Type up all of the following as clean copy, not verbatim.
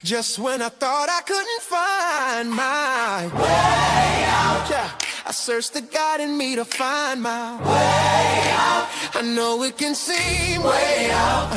Just when I thought I couldn't find my way out, yeah, I searched the God in me to find my way out. I know it can seem way out,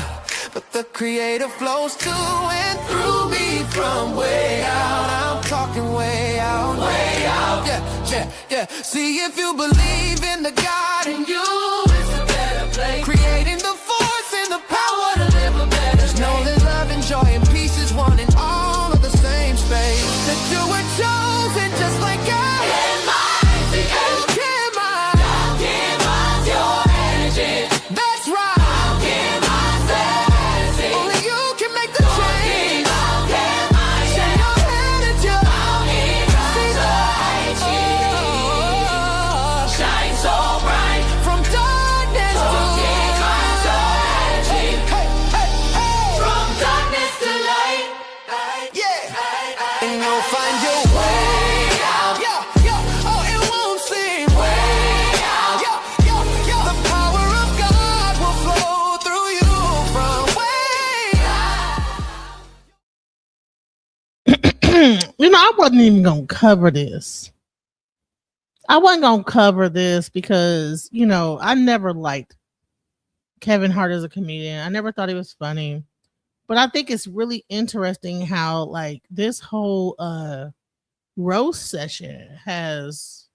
but the Creator flows to and through me from way out. I'm talking way out, yeah, yeah, yeah. See, if you believe in the God in you, it's a better place. Creating the force and the power to live a better. Just know that love and joy and peace is one in all of the same space. That you were chosen just like God. Can't mind the edge. Can't mind. I'll give us your energy. That's right. I'll give myself. Only you can make the change. I'll give my share your energy. I'll give myself. Shine so bright from darkness to light. Hey, hey, hey, hey. From darkness to light. Yeah. And you'll find your way out. Yeah, yeah. Oh, it won't seem way out. Yeah, yeah, yeah. The power of God will flow through you from way out. I wasn't even gonna cover this. I wasn't gonna cover this because I never liked Kevin Hart as a comedian. I never thought he was funny. But I think it's really interesting how like this whole roast session has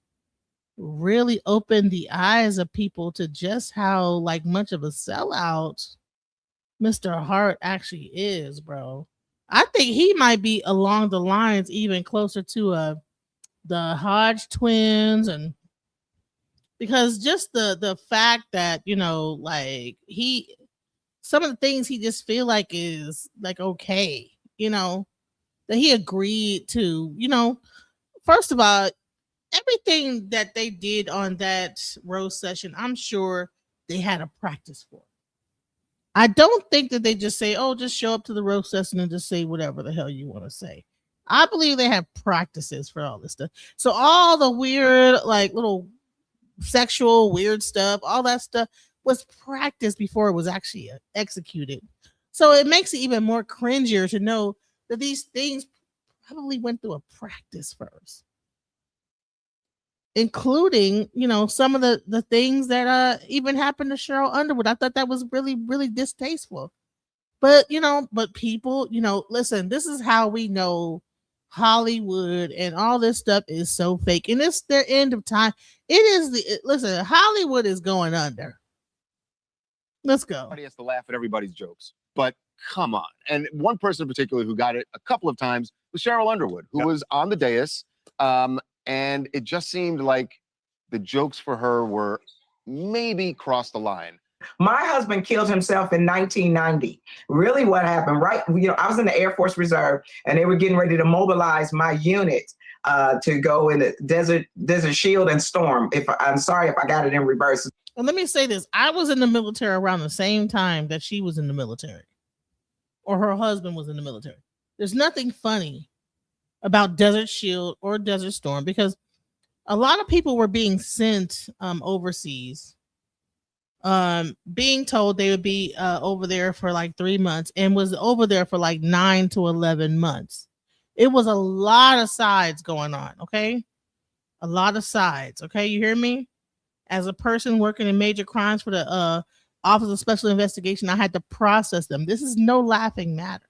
really opened the eyes of people to just how like much of a sellout Mr. Hart actually is, bro. I think he might be along the lines even closer to the Hodge twins, and because just the fact that like he some of the things he just feel like is like okay, that he agreed to, first of all, everything that they did on that roast session, I'm sure they had a practice for. I don't think that they just say, oh, just show up to the roast session and just say whatever the hell you want to say. I believe they have practices for all this stuff. So all the weird, like little sexual weird stuff, all that stuff was practiced before it was actually executed. So it makes it even more cringier to know that these things probably went through a practice first, including some of the things that even happened to Cheryl Underwood. I thought that was really, really distasteful. But but people, listen, this is how we know Hollywood and all this stuff is so fake, and it's their end of time. Listen, Hollywood is going under. Let's go. Everybody has to laugh at everybody's jokes, but come on. And one person in particular who got it a couple of times was Cheryl Underwood, who was on the dais, and it just seemed like the jokes for her were maybe crossed the line. My husband killed himself in 1990. Really what happened, right? I was in the Air Force Reserve, and they were getting ready to mobilize my unit to go in the Desert Shield and Storm. I'm sorry if I got it in reverse. Well, let me say this. I was in the military around the same time that she was in the military, or her husband was in the military. There's nothing funny about Desert Shield or Desert Storm because a lot of people were being sent overseas, being told they would be over there for like 3 months and was over there for like 9 to 11 months. It was a lot of sides going on. Okay. A lot of sides. Okay. You hear me? As a person working in major crimes for the Office of Special Investigation, I had to process them. This is no laughing matter.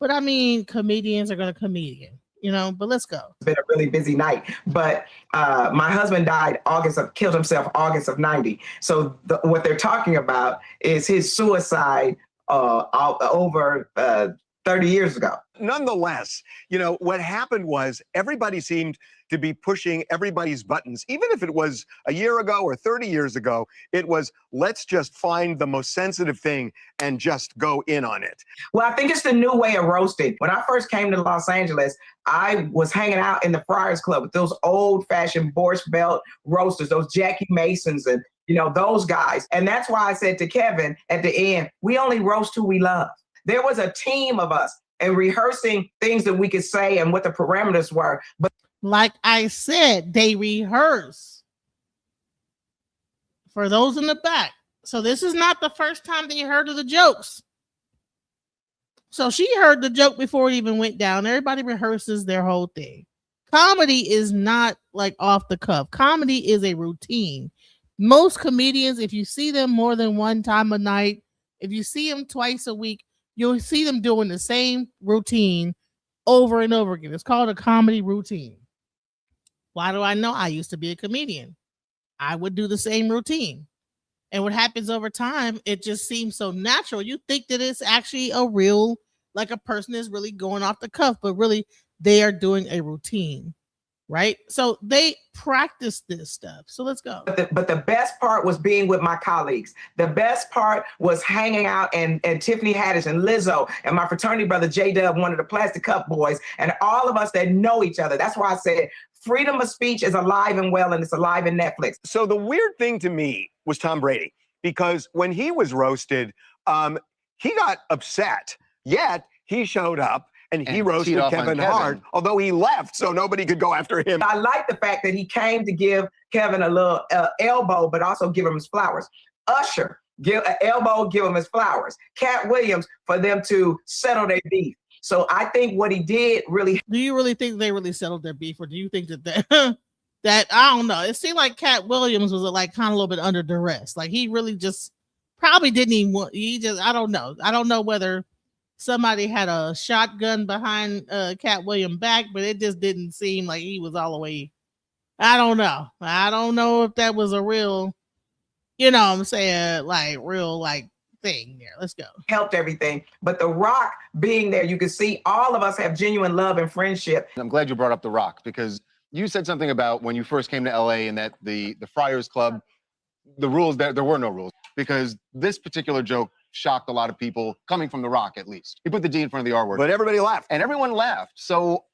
But I mean, comedians are going to comedian, but let's go. It's been a really busy night. But my husband killed himself August of 90. So what they're talking about is his suicide over 30 years ago. Nonetheless, what happened was everybody seemed to be pushing everybody's buttons. Even if it was a year ago or 30 years ago, it was, let's just find the most sensitive thing and just go in on it. Well, I think it's the new way of roasting. When I first came to Los Angeles, I was hanging out in the Friars Club with those old-fashioned Borscht Belt roasters, those Jackie Masons and, those guys. And that's why I said to Kevin at the end, we only roast who we love. There was a team of us and rehearsing things that we could say and what the parameters were. But like I said, they rehearse for those in the back. So this is not the first time that you heard of the jokes. So she heard the joke before it even went down. Everybody rehearses their whole thing. Comedy is not like off the cuff. Comedy is a routine. Most comedians, if you see them more than one time a night, if you see them twice a week, you'll see them doing the same routine over and over again. It's called a comedy routine. Why do I know? I used to be a comedian. I would do the same routine. And what happens over time, it just seems so natural. You think that it's actually a real, like a person is really going off the cuff, but really they are doing a routine, right? So they practice this stuff. So let's go. But the best part was being with my colleagues. The best part was hanging out and Tiffany Haddish and Lizzo and my fraternity brother J-Dub, one of the Plastic Cup boys, and all of us that know each other. That's why I said freedom of speech is alive and well, and it's alive in Netflix. So the weird thing to me was Tom Brady, because when he was roasted, he got upset, yet he showed up and he roasted Kevin Hart, although he left, so nobody could go after him. I like the fact that he came to give Kevin a little elbow, but also give him his flowers. Usher, give an elbow, give him his flowers. Cat Williams, for them to settle their beef. So I think what he did really. Do you really think they really settled their beef, or do you think that that I don't know? It seemed like Cat Williams was like kind of a little bit under duress. Like he really just probably didn't even want. He just I don't know. I don't know whether somebody had a shotgun behind Cat Williams' back, but it just didn't seem like he was all the way. I don't know. I don't know if that was a real, you know what I'm saying, like real like thing there. Let's go. Helped everything. But The Rock being there, you can see all of us have genuine love and friendship. I'm glad you brought up The Rock, because you said something about when you first came to LA and that the Friars Club, the rules, there were no rules, because this particular joke shocked a lot of people coming from The Rock, at least. He put the D in front of the R word. But everybody laughed. And everyone laughed. So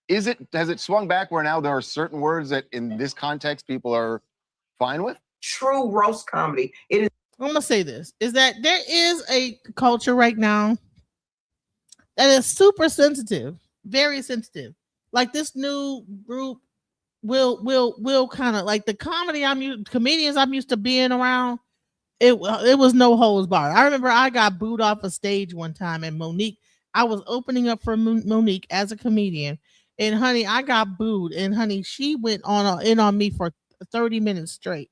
has it swung back where now there are certain words that in this context people are fine with? True roast comedy. It is. I'm gonna say this is that there is a culture right now that is super sensitive, very sensitive. Like this new group will kind of like the comedians I'm used to being around. It was no holds barred. I remember I got booed off a stage one time, and Monique, I was opening up for Monique as a comedian, and honey, I got booed, and honey, she went in on me for 30 minutes straight.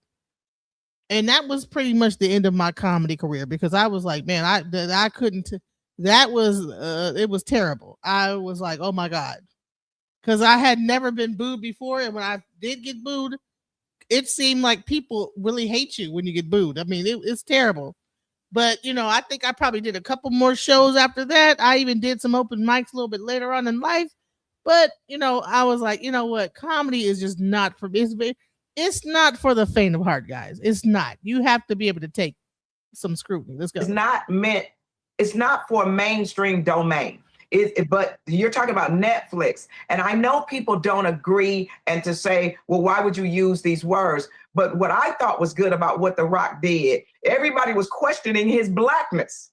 And that was pretty much the end of my comedy career, because I was like, man, I couldn't. That was it was terrible. I was like, oh my God, because I had never been booed before, and when I did get booed, it seemed like people really hate you when you get booed. I mean, it's terrible. But you know, I think I probably did a couple more shows after that. I even did some open mics a little bit later on in life. But you know, I was like, you know what, comedy is just not for me. It's not for the faint of heart, guys. It's not. You have to be able to take some scrutiny. Let's go. It's not for a mainstream domain. But you're talking about Netflix. And I know people don't agree and to say, well, why would you use these words? But what I thought was good about what The Rock did, everybody was questioning his blackness.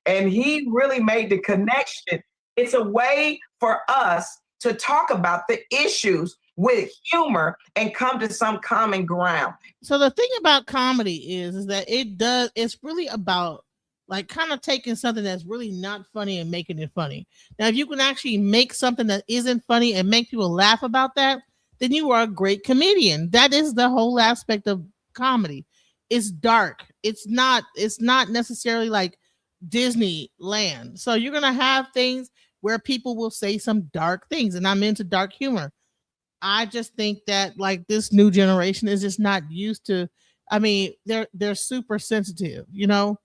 And he really made the connection. It's a way for us to talk about the issues with humor and come to some common ground. So the thing about comedy is that it's really about like kind of taking something that's really not funny and making it funny. Now, if you can actually make something that isn't funny and make people laugh about that, then you are a great comedian. That is the whole aspect of comedy. It's dark. It's not necessarily like Disneyland. So you're going to have things where people will say some dark things, and I'm into dark humor. I just think that like this new generation is just not used to. I mean, they're super sensitive. You know,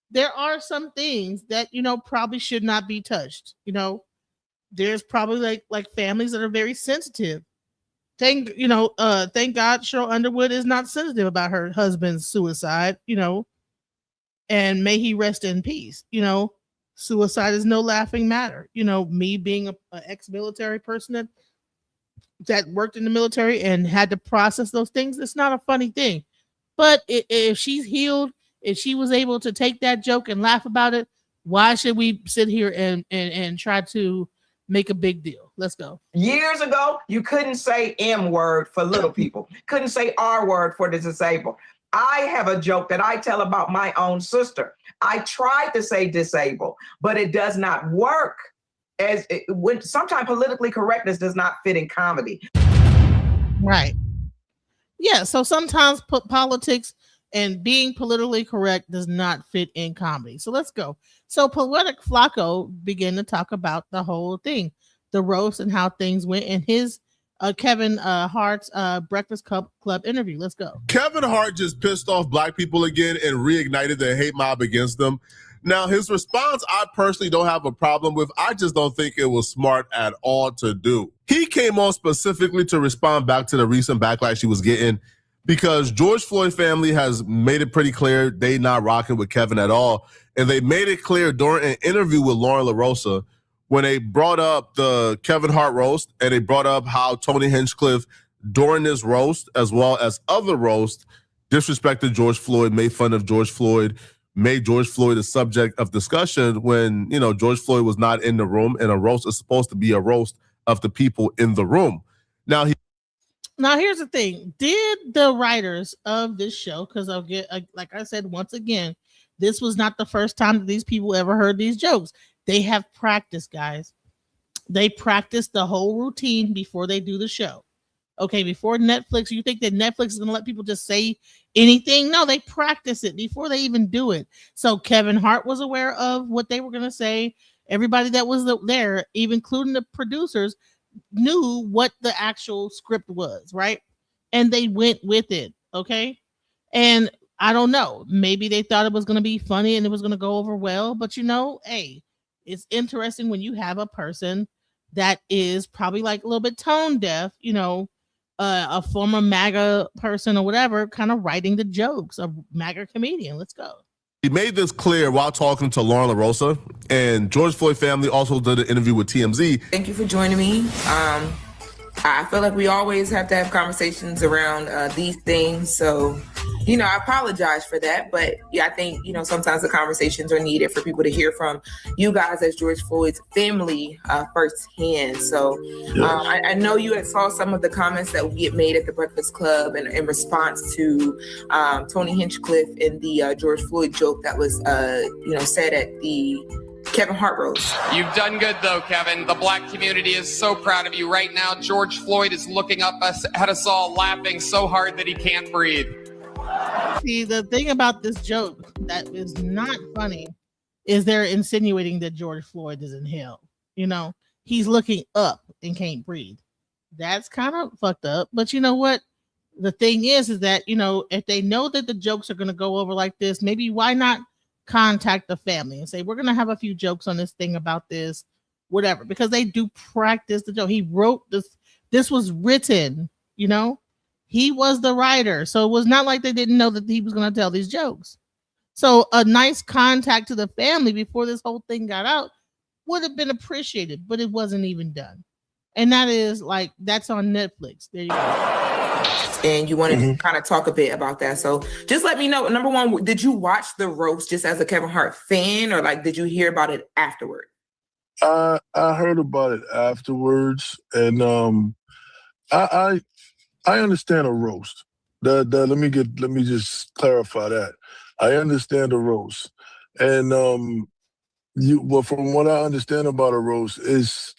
there are some things that you know probably should not be touched. You know, there's probably like families that are very sensitive. Thank God Cheryl Underwood is not sensitive about her husband's suicide. You know, and may he rest in peace. You know, suicide is no laughing matter. You know, me being an ex-military person that worked in the military and had to process those things, it's not a funny thing. But if she's healed, if she was able to take that joke and laugh about it, why should we sit here and try to make a big deal? Let's go. Years ago, you couldn't say M word for little people, couldn't say R word for the disabled. I have a joke that I tell about my own sister. I tried to say disabled, but it does not work. When sometimes politically correctness does not fit in comedy. Right. Yeah. So sometimes politics and being politically correct does not fit in comedy. So let's go. So Poetic Flacco began to talk about the whole thing, the roast and how things went in his Kevin Hart's Breakfast Club interview. Let's go. Kevin Hart just pissed off black people again and reignited the hate mob against them. Now, his response, I personally don't have a problem with. I just don't think it was smart at all to do. He came on specifically to respond back to the recent backlash he was getting because George Floyd family has made it pretty clear they not rocking with Kevin at all. And they made it clear during an interview with Lauren LaRosa when they brought up the Kevin Hart roast and they brought up how Tony Hinchcliffe during this roast, as well as other roasts, disrespected George Floyd, made fun of George Floyd, made George Floyd a subject of discussion when, you know, George Floyd was not in the room, and a roast is supposed to be a roast of the people in the room. Now, here's the thing. Did the writers of this show, because I'll get, like I said, once again, this was not the first time that these people ever heard these jokes. They have practiced, guys. They practice the whole routine before they do the show. Okay, before Netflix, you think that Netflix is going to let people just say anything? No, they practice it before they even do it. So Kevin Hart was aware of what they were going to say. Everybody that was there, even including the producers, knew what the actual script was, right? And they went with it, okay? And I don't know. Maybe they thought it was going to be funny and it was going to go over well. But, you know, hey, it's interesting when you have a person that is probably like a little bit tone deaf, you know, a former MAGA person or whatever, kind of writing the jokes, a MAGA comedian. Let's go. He made this clear while talking to Lauren LaRosa, and George Floyd family also did an interview with TMZ. Thank you for joining me. I feel like we always have to have conversations around these things. So, you know, I apologize for that. But yeah, I think, you know, sometimes the conversations are needed for people to hear from you guys as George Floyd's family firsthand. So I know you had saw some of the comments that we had made at the Breakfast Club in response to Tony Hinchcliffe and the George Floyd joke that was, you know, said at the Kevin Hart roast. You've done good though, Kevin. The black community is so proud of you right now. George Floyd is looking up at us all, laughing so hard that he can't breathe. See, the thing about this joke that is not funny is they're insinuating that George Floyd is in hell. You know, he's looking up and can't breathe. That's kind of fucked up. But you know what? The thing is that, you know, if they know that the jokes are going to go over like this, maybe why not contact the family and say, we're going to have a few jokes on this thing about this, whatever, because they do practice the joke. He wrote this. This was written, you know, he was the writer. So it was not like they didn't know that he was going to tell these jokes. So a nice contact to the family before this whole thing got out would have been appreciated, but it wasn't even done. And that is like, that's on Netflix. There you go. And you wanted to kind of talk a bit about that. So just let me know, number one, did you watch the roast just as a Kevin Hart fan, or like, did you hear about it afterward? I heard about it afterwards, and I understand a roast. Let me just clarify that. I understand a roast, and well, from what I understand about a roast is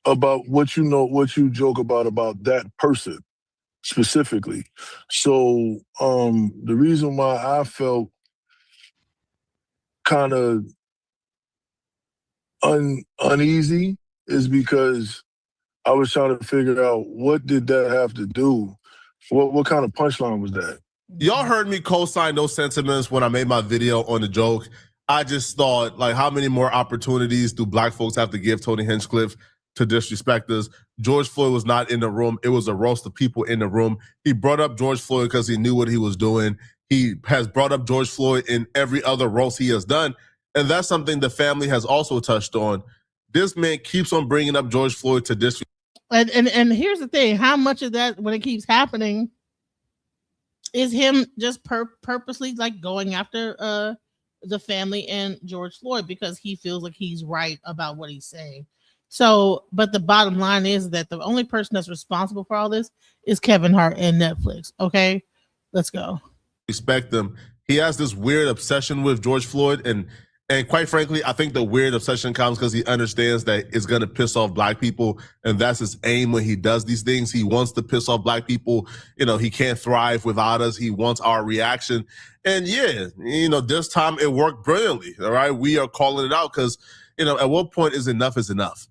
about what you know, what you joke about that person specifically. So the reason why I felt kind of uneasy is because I was trying to figure out what did that have to do? What kind of punchline was that? Y'all heard me co-sign those sentiments when I made my video on the joke. I just thought, like, how many more opportunities do black folks have to give Tony Hinchcliffe to disrespect us? George Floyd was not in the room. It was a roast of people in the room. He brought up George Floyd because he knew what he was doing. He has brought up George Floyd in every other roast he has done. And that's something the family has also touched on. This man keeps on bringing up George Floyd to disrespect. And here's the thing, how much of that, when it keeps happening, is him just purposely like going after the family and George Floyd because he feels like he's right about what he's saying. So, but the bottom line is that the only person that's responsible for all this is Kevin Hart and Netflix. Okay. Let's go. Respect him. He has this weird obsession with George Floyd, and quite frankly, I think the weird obsession comes because he understands that it's going to piss off black people, and that's his aim when he does these things. He wants to piss off black people. You know, he can't thrive without us. He wants our reaction. And yeah, you know, this time it worked brilliantly. All right, we are calling it out because, you know, at what point is enough is enough?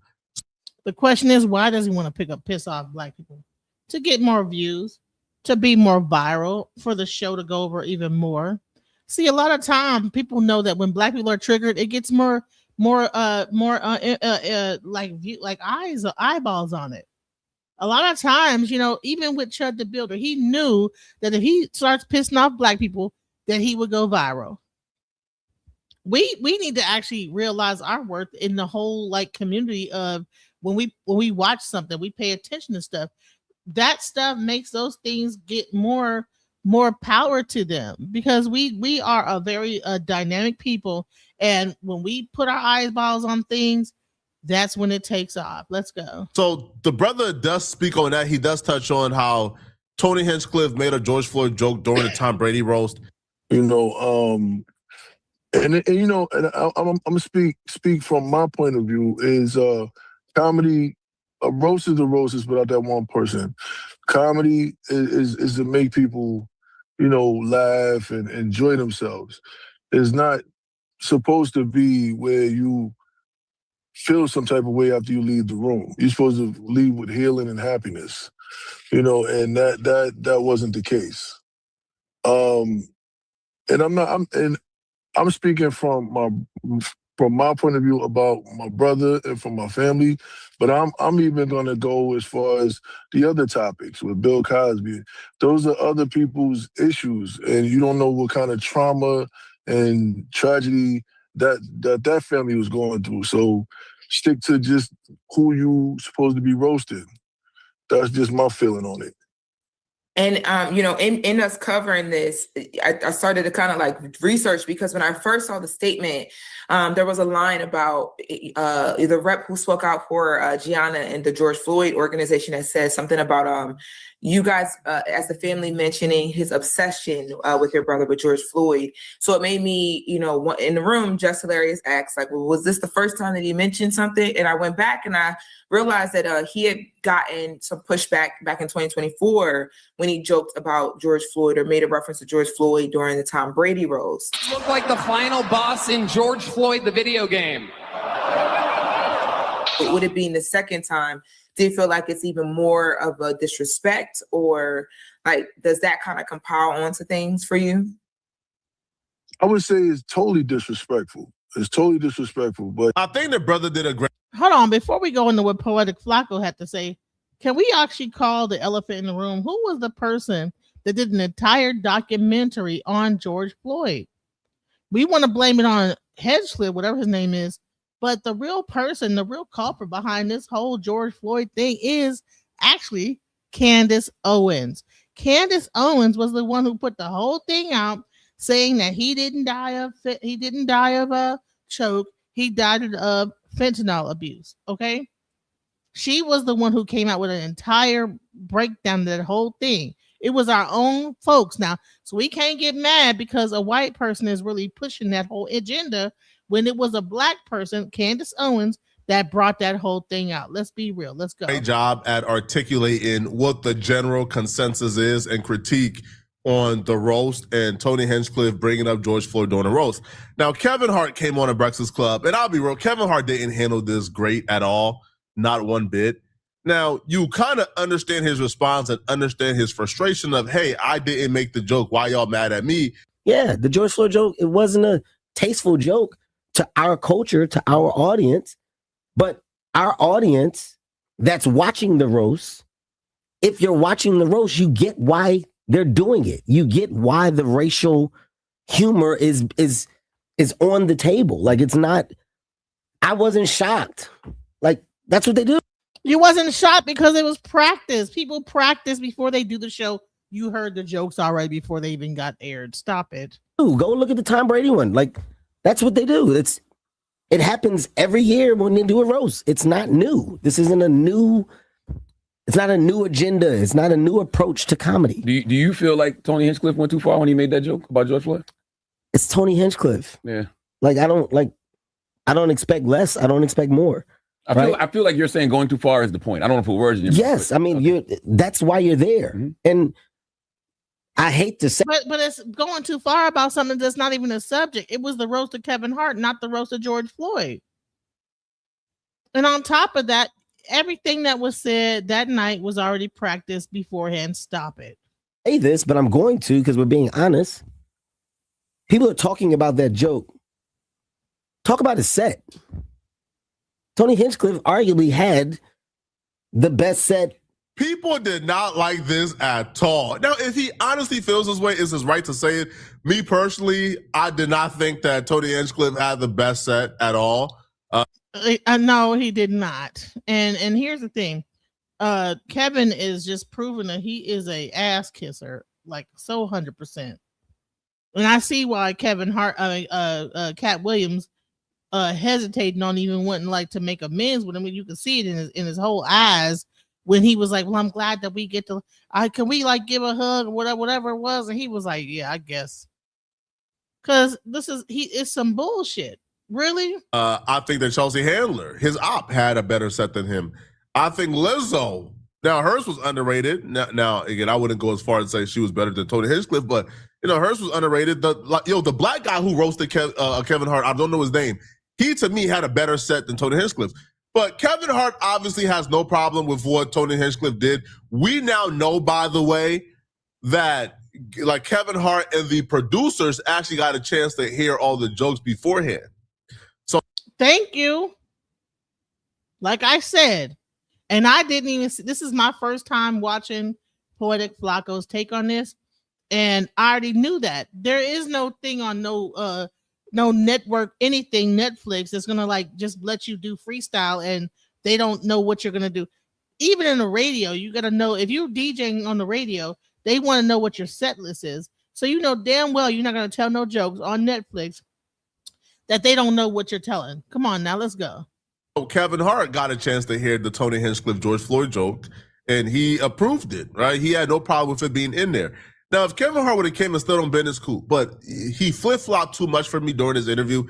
The question is, why does he want to piss off black people? To get more views, to be more viral, for the show to go over even more. See, a lot of time people know that when black people are triggered, it gets more like eyeballs on it. A lot of times, you know, even with Chud the Builder, he knew that if he starts pissing off black people, that he would go viral. We need to actually realize our worth in the whole like community of when we watch something, we pay attention to stuff. That stuff makes those things get more power to them, because we are a very dynamic people, and when we put our eyeballs on things, that's when it takes off. Let's go. So the brother does speak on that. He does touch on how Tony Hinchcliffe made a George Floyd joke during the Tom Brady roast. You know, and you know, and I'm gonna speak from my point of view. Is comedy, a roast is a roast, is without that one person. Comedy is to make people, you know, laugh and enjoy themselves. It's not supposed to be where you feel some type of way after you leave the room. You're supposed to leave with healing and happiness, you know, and that wasn't the case. And I'm speaking from my point of view about my brother and from my family, but I'm even gonna go as far as the other topics with Bill Cosby. Those are other people's issues, and you don't know what kind of trauma and tragedy that family was going through. So stick to just who you supposed to be roasting. That's just my feeling on it. And, you know, in us covering this, I started to kind of like research, because when I first saw the statement, there was a line about the rep who spoke out for Gianna and the George Floyd organization that said something about you guys, as the family, mentioning his obsession with your brother, with George Floyd. So it made me, you know, in the room, Just Hilarious asked, like, well, was this the first time that he mentioned something? And I went back and I realized that he had gotten some pushback back in 2024 when he joked about George Floyd, or made a reference to George Floyd during the Tom Brady roast. Look like the final boss in George Floyd, the video game. Would it be the second time? Do you feel like it's even more of a disrespect, or like, does that kind of compile onto things for you? I would say it's totally disrespectful. It's totally disrespectful, but I think the brother did a great. Hold on, before we go into what Poetic Flacco had to say, can we actually call the elephant in the room? Who was the person that did an entire documentary on George Floyd? We want to blame it on Hedgecliff, whatever his name is, but the real person, the real culprit behind this whole George Floyd thing is actually Candace Owens. Candace Owens was the one who put the whole thing out, saying that he didn't die of a choke. He died of fentanyl abuse. Okay. She was the one who came out with an entire breakdown of that whole thing. It was our own folks now. So we can't get mad because a white person is really pushing that whole agenda when it was a black person, Candace Owens, that brought that whole thing out. Let's be real. Let's go. Great job at articulating what the general consensus is and critique on the roast, and Tony Hinchcliffe bringing up George Floyd during the roast. Now, Kevin Hart came on a Breakfast Club, and I'll be real, Kevin Hart didn't handle this great at all, not one bit. Now, you kind of understand his response and understand his frustration of, hey, I didn't make the joke. Why y'all mad at me? Yeah, the George Floyd joke, it wasn't a tasteful joke to our culture, to our audience, but our audience that's watching the roast, if you're watching the roast, you get why they're doing it. You get why the racial humor is on the table. Like, it's not, I wasn't shocked. Like, that's what they do. You wasn't shocked because it was practice. People practice before they do the show. You heard the jokes already before they even got aired. Stop it. Ooh, go look at the Tom Brady one. Like, that's what they do. It happens every year when they do a roast. It's not new. This isn't a new It's not a new agenda. It's not a new approach to comedy. Do you feel like Tony Hinchcliffe went too far when he made that joke about George Floyd? It's Tony Hinchcliffe. Yeah. Like I don't expect less. I don't expect more. I feel like you're saying going too far is the point. I don't want to put words in your mouth. Yes, I mean that's why you're there. Mm-hmm. And I hate to say, but it's going too far about something that's not even a subject. It was the roast of Kevin Hart, not the roast of George Floyd. And on top of that, everything that was said that night was already practiced beforehand. Stop it. Say this, but I'm going to because we're being honest. People are talking about that joke. Talk about his set. Tony Hinchcliffe arguably had the best set. People did not like this at all. Now, if he honestly feels this way, it's his right to say it. Me personally, I did not think that Tony Hinchcliffe had the best set at all. No, he did not. And here's the thing. Kevin is just proving that he is a ass kisser, like so 100%. And I see why Kevin Hart, Cat Williams, hesitating on even wanting like to make amends with him. You can see it in his whole eyes when he was like, "Well, I'm glad that we get to. Can we like give a hug or whatever it was?" And he was like, "Yeah, I guess." Because it's some bullshit. Really? I think that Chelsea Handler, his op, had a better set than him. I think Lizzo. Now hers was underrated. Now again, I wouldn't go as far as say she was better than Tony Hinchcliffe, but hers was underrated. The black guy who roasted Kevin Hart, I don't know his name. He to me had a better set than Tony Hinchcliffe. But Kevin Hart obviously has no problem with what Tony Hinchcliffe did. We now know, by the way, that like Kevin Hart and the producers actually got a chance to hear all the jokes beforehand. So thank you. Like I said, and I didn't even see, this is my first time watching Poetic Flacco's take on this. And I already knew that there is no thing on no network, anything Netflix that's gonna like just let you do freestyle and they don't know what you're gonna do. Even in the radio, you gotta know if you're DJing on the radio, they want to know what your set list is. So you know damn well you're not gonna tell no jokes on Netflix that they don't know what you're telling. Come on now, let's go. Kevin Hart got a chance to hear the Tony Hinchcliffe George Floyd joke, and he approved it. Right, he had no problem with it being in there. Now, if Kevin Hart would have came and stood on business, cool. But he flip-flopped too much for me during his interview.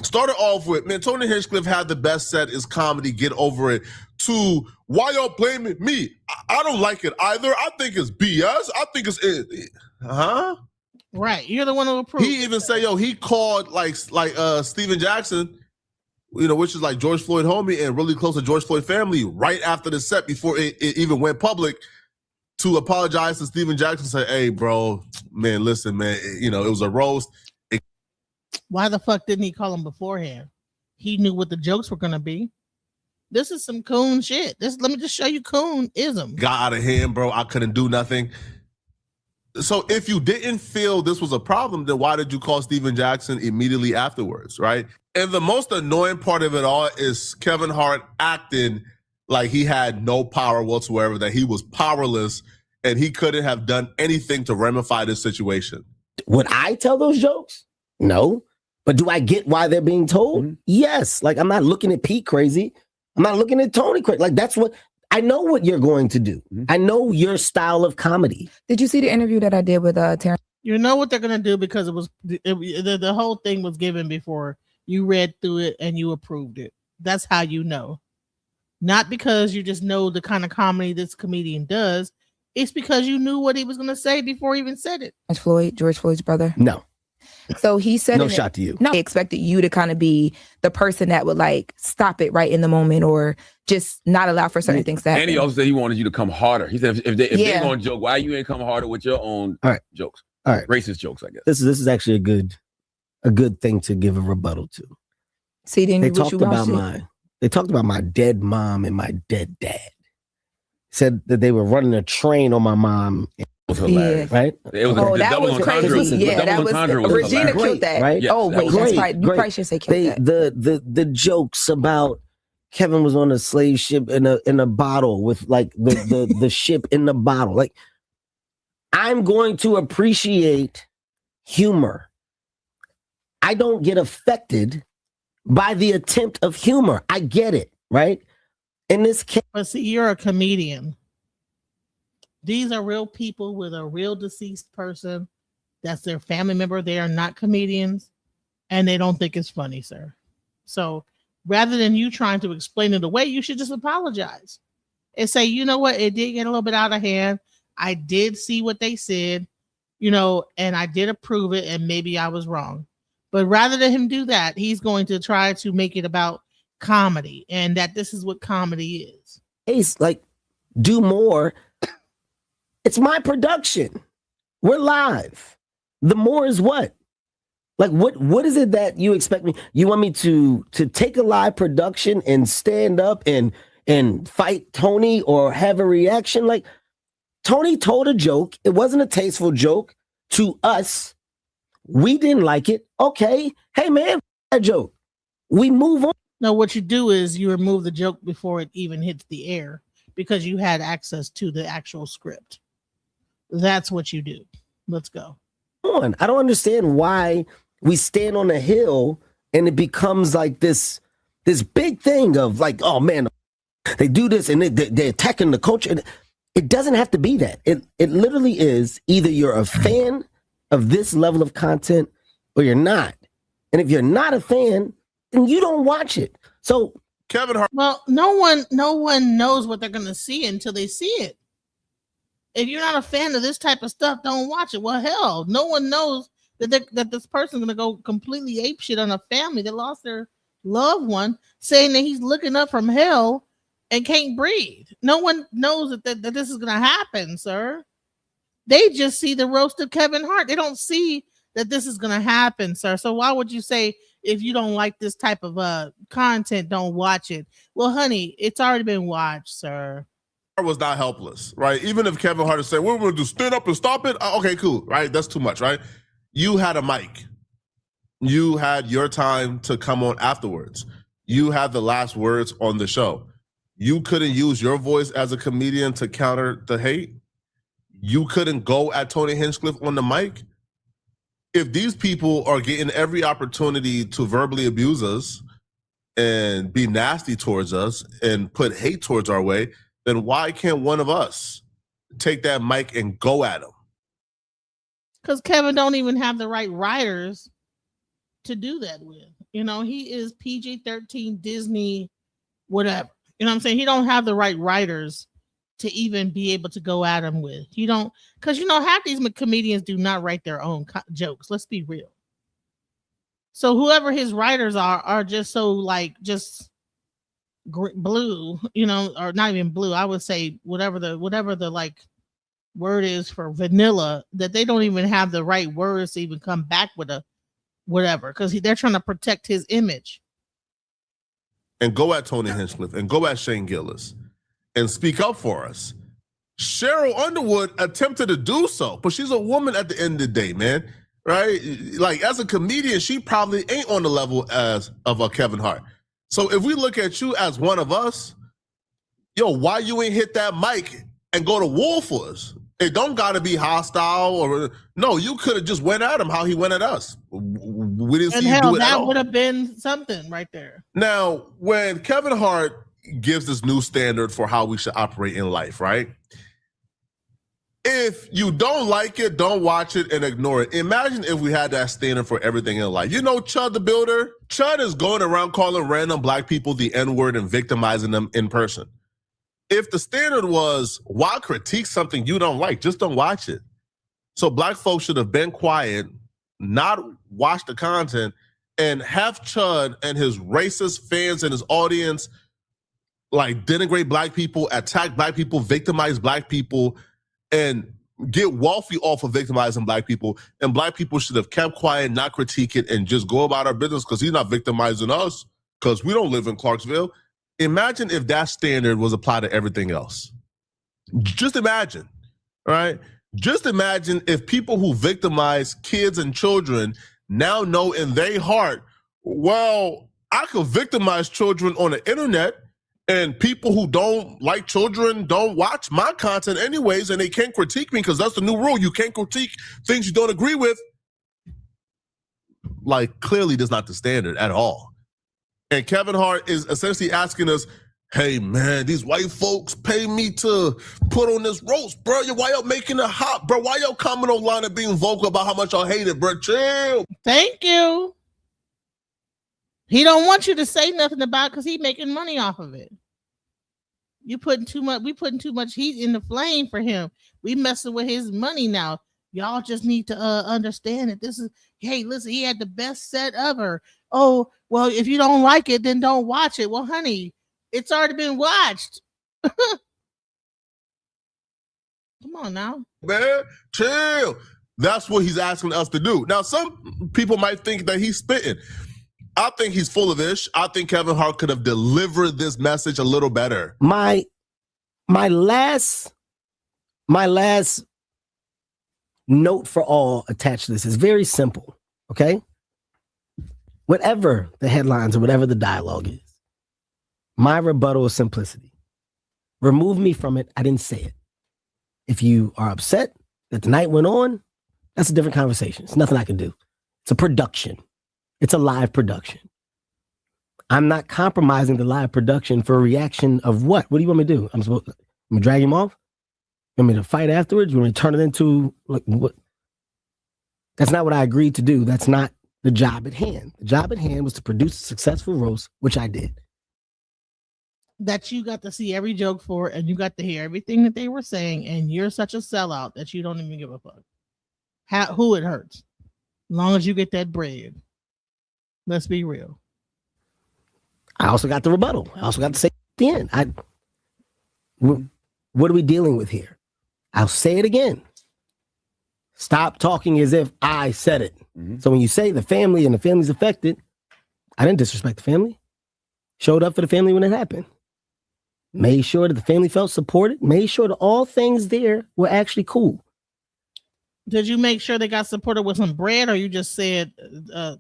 Started off with, man, Tony Hinchcliffe had the best set is comedy, get over it. To, why y'all blaming me? I don't like it either. I think it's BS. I think it's it. Huh? Right. You're the one who approved. He even said, he called like Steven Jackson, which is like George Floyd homie and really close to George Floyd family right after the set before it even went public. To apologize to Steven Jackson, say, "Hey, bro, man, listen, man, it was a roast." Why the fuck didn't he call him beforehand? He knew what the jokes were gonna be. This is some coon shit. Let me just show you coonism. Got out of hand, bro. I couldn't do nothing. So if you didn't feel this was a problem, then why did you call Steven Jackson immediately afterwards, right? And the most annoying part of it all is Kevin Hart acting like he had no power whatsoever, that he was powerless and he couldn't have done anything to ramify this situation. Would I tell those jokes? No. But do I get why they're being told? Mm-hmm. Yes. Like, I'm not looking at Pete crazy. I'm not looking at Tony crazy. Like, that's what, I know what you're going to do. Mm-hmm. I know your style of comedy. Did you see the interview that I did with Terrence? You know what they're going to do because the whole thing was given before you read through it and you approved it. That's how you know. Not because you just know the kind of comedy this comedian does. It's because you knew what he was going to say before he even said it. George Floyd's brother? No. So he said no shot to you. No, he expected you to kind of be the person that would like stop it right in the moment or just not allow for certain things to happen. And he also said he wanted you to come harder. He said if they're going to joke, why you ain't come harder with your own jokes? All right. Racist jokes, I guess. This is actually a good thing to give a rebuttal to. See, then they talked about my dead mom and my dead dad. Said that they were running a train on my mom. It was hilarious, right? It was that was crazy. Yeah, that was Regina killed that. Right? Yes, oh wait, that's right. You probably should say killed that. The jokes about Kevin was on a slave ship in a bottle with like the ship in the bottle. Like, I'm going to appreciate humor. I don't get affected by the attempt of humor. I get it, right? In this case, but see, you're a comedian. These are real people with a real deceased person. That's their family member. They are not comedians, and they don't think it's funny, sir. So rather than you trying to explain it away, you should just apologize and say, you know what, it did get a little bit out of hand. I did see what they said, and I did approve it, and maybe I was wrong. But rather than him do that, he's going to try to make it about comedy and that this is what comedy is. Ace, like, do more. It's my production. We're live. The more is what? Like, what is it that you expect me? You want me to take a live production and stand up and fight Tony or have a reaction? Like, Tony told a joke. It wasn't a tasteful joke to us. We didn't like it. Okay. Hey, man, that joke. We move on. No, what you do is you remove the joke before it even hits the air because you had access to the actual script. That's what you do. Let's go. I don't understand why we stand on a hill and it becomes like this big thing of like, oh man, they do this and they're attacking the culture. It doesn't have to be that. It literally is either you're a fan of this level of content or you're not. And if you're not a fan, then you don't watch it. So Kevin Hart. Well, no one knows what they're going to see until they see it. If you're not a fan of this type of stuff, don't watch it. Well, hell, no one knows that this person's going to go completely apeshit on a family that lost their loved one, saying that he's looking up from hell and can't breathe. No one knows that this is going to happen, sir. They just see the roast of Kevin Hart. They don't see that this is going to happen, sir. So why would you say if you don't like this type of content, don't watch it? Well, honey, it's already been watched, sir. Was not helpless, right? Even if Kevin Hart is saying, we're going to do stand up and stop it. Okay, cool, right? That's too much, right? You had a mic. You had your time to come on afterwards. You had the last words on the show. You couldn't use your voice as a comedian to counter the hate. You couldn't go at Tony Hinchcliffe on the mic. If these people are getting every opportunity to verbally abuse us and be nasty towards us and put hate towards our way, then why can't one of us take that mic and go at him? Because Kevin don't even have the right writers to do that with. He is PG-13 Disney, whatever. You know what I'm saying? He don't have the right writers to even be able to go at him with. You don't, because half these comedians do not write their own jokes. Let's be real. So whoever his writers are just so like just blue, or not even blue. I would say whatever the like word is for vanilla, that they don't even have the right words to even come back with a whatever, because they're trying to protect his image. And go at Tony Hinchcliffe and go at Shane Gillis and speak up for us. Cheryl Underwood attempted to do so, but she's a woman at the end of the day, man. Right? Like, as a comedian, she probably ain't on the level of a Kevin Hart. So if we look at you as one of us, why you ain't hit that mic and go to war for us? It don't gotta be hostile or no. You could have just went at him how he went at us. We didn't see you do it at all. That would have been something right there. Now, when Kevin Hart gives this new standard for how we should operate in life, right? If you don't like it, don't watch it and ignore it. Imagine if we had that standard for everything in life. Chud the Builder? Chud is going around calling random black people the N-word and victimizing them in person. If the standard was, why critique something you don't like? Just don't watch it. So black folks should have been quiet, not watch the content, and have Chud and his racist fans and his audience like denigrate black people, attack black people, victimize black people, and get wealthy off of victimizing black people. And black people should have kept quiet, not critique it, and just go about our business because he's not victimizing us because we don't live in Clarksville. Imagine if that standard was applied to everything else. Just imagine, right? Just imagine if people who victimize kids and children now know in their heart, well, I could victimize children on the internet, and people who don't like children don't watch my content anyways, and they can't critique me because that's the new rule. You can't critique things you don't agree with. Like, clearly that's not the standard at all. And Kevin Hart is essentially asking us, hey man, these white folks pay me to put on this roast, bro. Why y'all making it hot, bro? Why y'all coming online and being vocal about how much y'all hate it, bro? Chill. Thank you. He don't want you to say nothing about it because he making money off of it. We putting too much heat in the flame for him. We messing with his money now. Y'all just need to understand that this is, hey, listen, he had the best set ever. Oh, well, if you don't like it, then don't watch it. Well, honey, it's already been watched. Come on now. Man, chill. That's what he's asking us to do. Now, some people might think that he's spitting. I think he's full of ish. I think Kevin Hart could have delivered this message a little better. My last note for all attached to this is very simple, okay? Whatever the headlines or whatever the dialogue is, my rebuttal is simplicity. Remove me from it. I didn't say it. If you are upset that the night went on, that's a different conversation. It's nothing I can do. It's a production. It's a live production. I'm not compromising the live production for a reaction of what? What do you want me to do? I'm going to drag him off? You want me to fight afterwards? You want me to turn it into like what? That's not what I agreed to do. That's not the job at hand. The job at hand was to produce a successful roast, which I did. That you got to see every joke for, and you got to hear everything that they were saying, and you're such a sellout that you don't even give a fuck. Who it hurts. As long as you get that bread. Let's be real. I also got the rebuttal. I also got to say at the end. What are we dealing with here? I'll say it again. Stop talking as if I said it. Mm-hmm. So when you say the family and the family's affected, I didn't disrespect the family. Showed up for the family when it happened. Made sure that the family felt supported. Made sure that all things there were actually cool. Did you make sure they got supported with some bread, or you just said,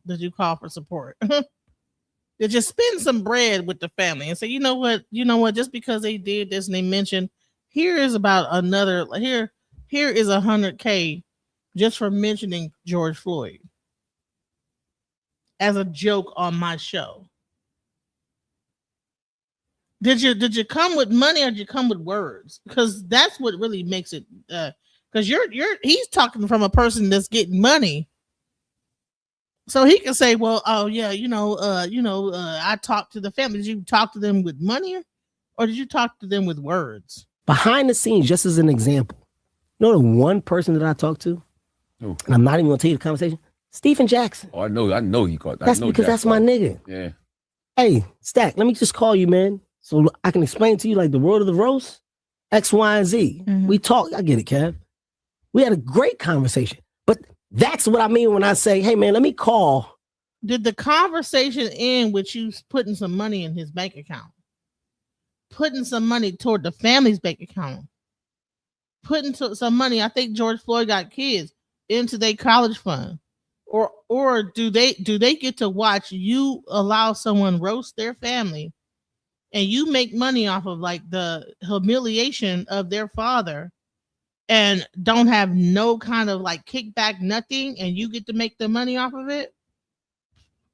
did you call for support? Did you spend some bread with the family and say, you know what, just because they did this and they mentioned, here is about another, here is $100K just for mentioning George Floyd as a joke on my show. Did you come with money or did you come with words? Because that's what really makes it, because he's talking from a person that's getting money. So he can say, well, oh yeah, I talked to the family. Did you talk to them with money or did you talk to them with words? Behind the scenes, just as an example, you know the one person that I talked to, and I'm not even gonna tell you the conversation, Stephen Jackson. Oh, I know he caught that. That's because that's my nigga. Yeah. Hey, Stack, let me just call you, man, so I can explain to you like the world of the roast, X, Y, and Z. Mm-hmm. We talked. I get it, Kev. We had a great conversation. But that's what I mean when I say, hey, man, let me call. Did the conversation end with you putting some money in his bank account? Putting some money toward the family's bank account? Putting some money, I think George Floyd got kids, into their college fund? Or do they get to watch you allow someone roast their family and you make money off of like the humiliation of their father and don't have no kind of like kickback, nothing, and you get to make the money off of it,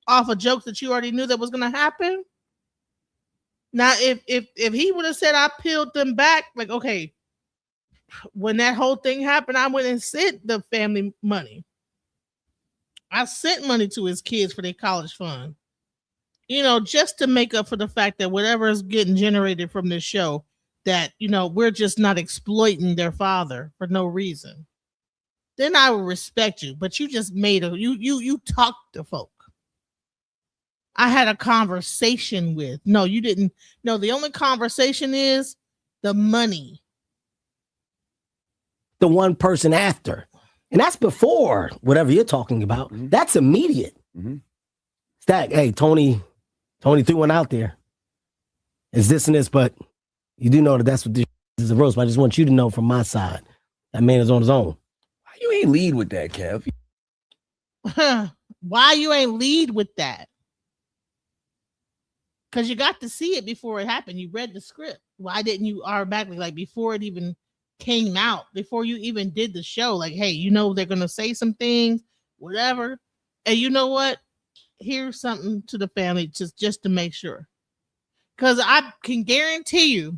off of jokes that you already knew that was going to happen? Now, if he would have said I peeled them back, like, okay, when that whole thing happened, I went and sent the family money. I sent money to his kids for their college fund, just to make up for the fact that whatever is getting generated from this show, that, we're just not exploiting their father for no reason. Then I would respect you, but you just made you talked to folk. I had a conversation with. No, you didn't. No, the only conversation is the money. The one person after. And that's before whatever you're talking about. Mm-hmm. That's immediate. Mm-hmm. Stack, hey, Tony threw one out there. It's this and this, but you do know that that's what this is a roast. But I just want you to know from my side, that man is on his own. Why you ain't lead with that, Kev? Why you ain't lead with that? Because you got to see it before it happened. You read the script. Why didn't you automatically, like before it even came out, before you even did the show, like, hey, they're going to say some things, whatever. And you know what? Here's something to the family just to make sure. Because I can guarantee you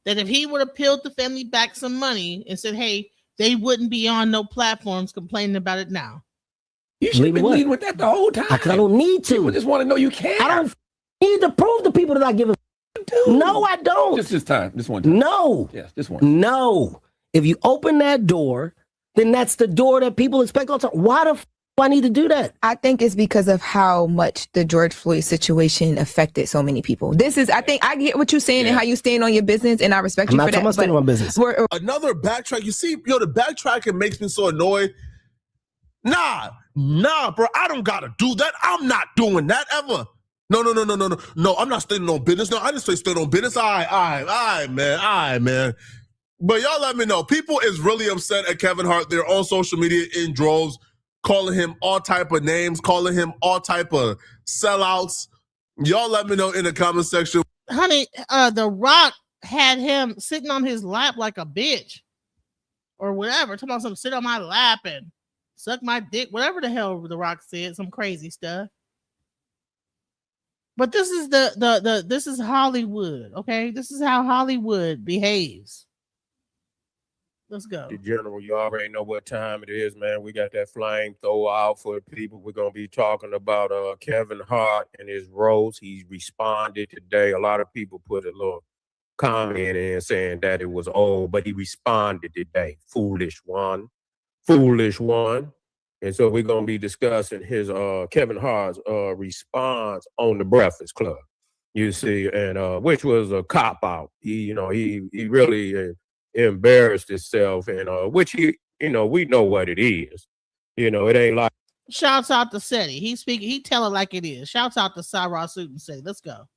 that if he would have peeled the family back some money and said, hey, they wouldn't be on no platforms complaining about it now. You should have been leading with that the whole time. I don't need to. People just want to know you care. I don't need to prove to people that I give a No, I don't. Just this time. This one time. No. Yes, this one. No. If you open that door, then that's the door that people expect all the time. Why the f do I need to do that? I think it's because of how much the George Floyd situation affected so many people. I think I get what you're saying and how you stand on your business, and I respect you for that. I'm not standing on my business. Another backtrack. You see, the backtracking makes me so annoyed. Nah, bro. I don't gotta do that. I'm not doing that ever. No, I'm not standing on business. No, I didn't say stand on business. All right, man. But y'all let me know. People is really upset at Kevin Hart. They're on social media in droves, calling him all type of names, calling him all type of sellouts. Y'all let me know in the comment section. Honey, The Rock had him sitting on his lap like a bitch or whatever. Talking about some sit on my lap and suck my dick, whatever the hell The Rock said, some crazy stuff. But this is this is Hollywood, okay? This is how Hollywood behaves. Let's go. In general, you already know what time it is, man. We got that flamethrower out for people. We're gonna be talking about Kevin Hart and his roast. He responded today. A lot of people put a little comment in saying that it was old, but he responded today. Foolish one. And so we're gonna be discussing his Kevin Hart's response on the Breakfast Club. You see, and which was a cop out. He really embarrassed himself, and which we know what it is. It ain't like. Shouts out to Seti. He tell it like it is. Shouts out to Cyrus Suit and Seti. Let's go.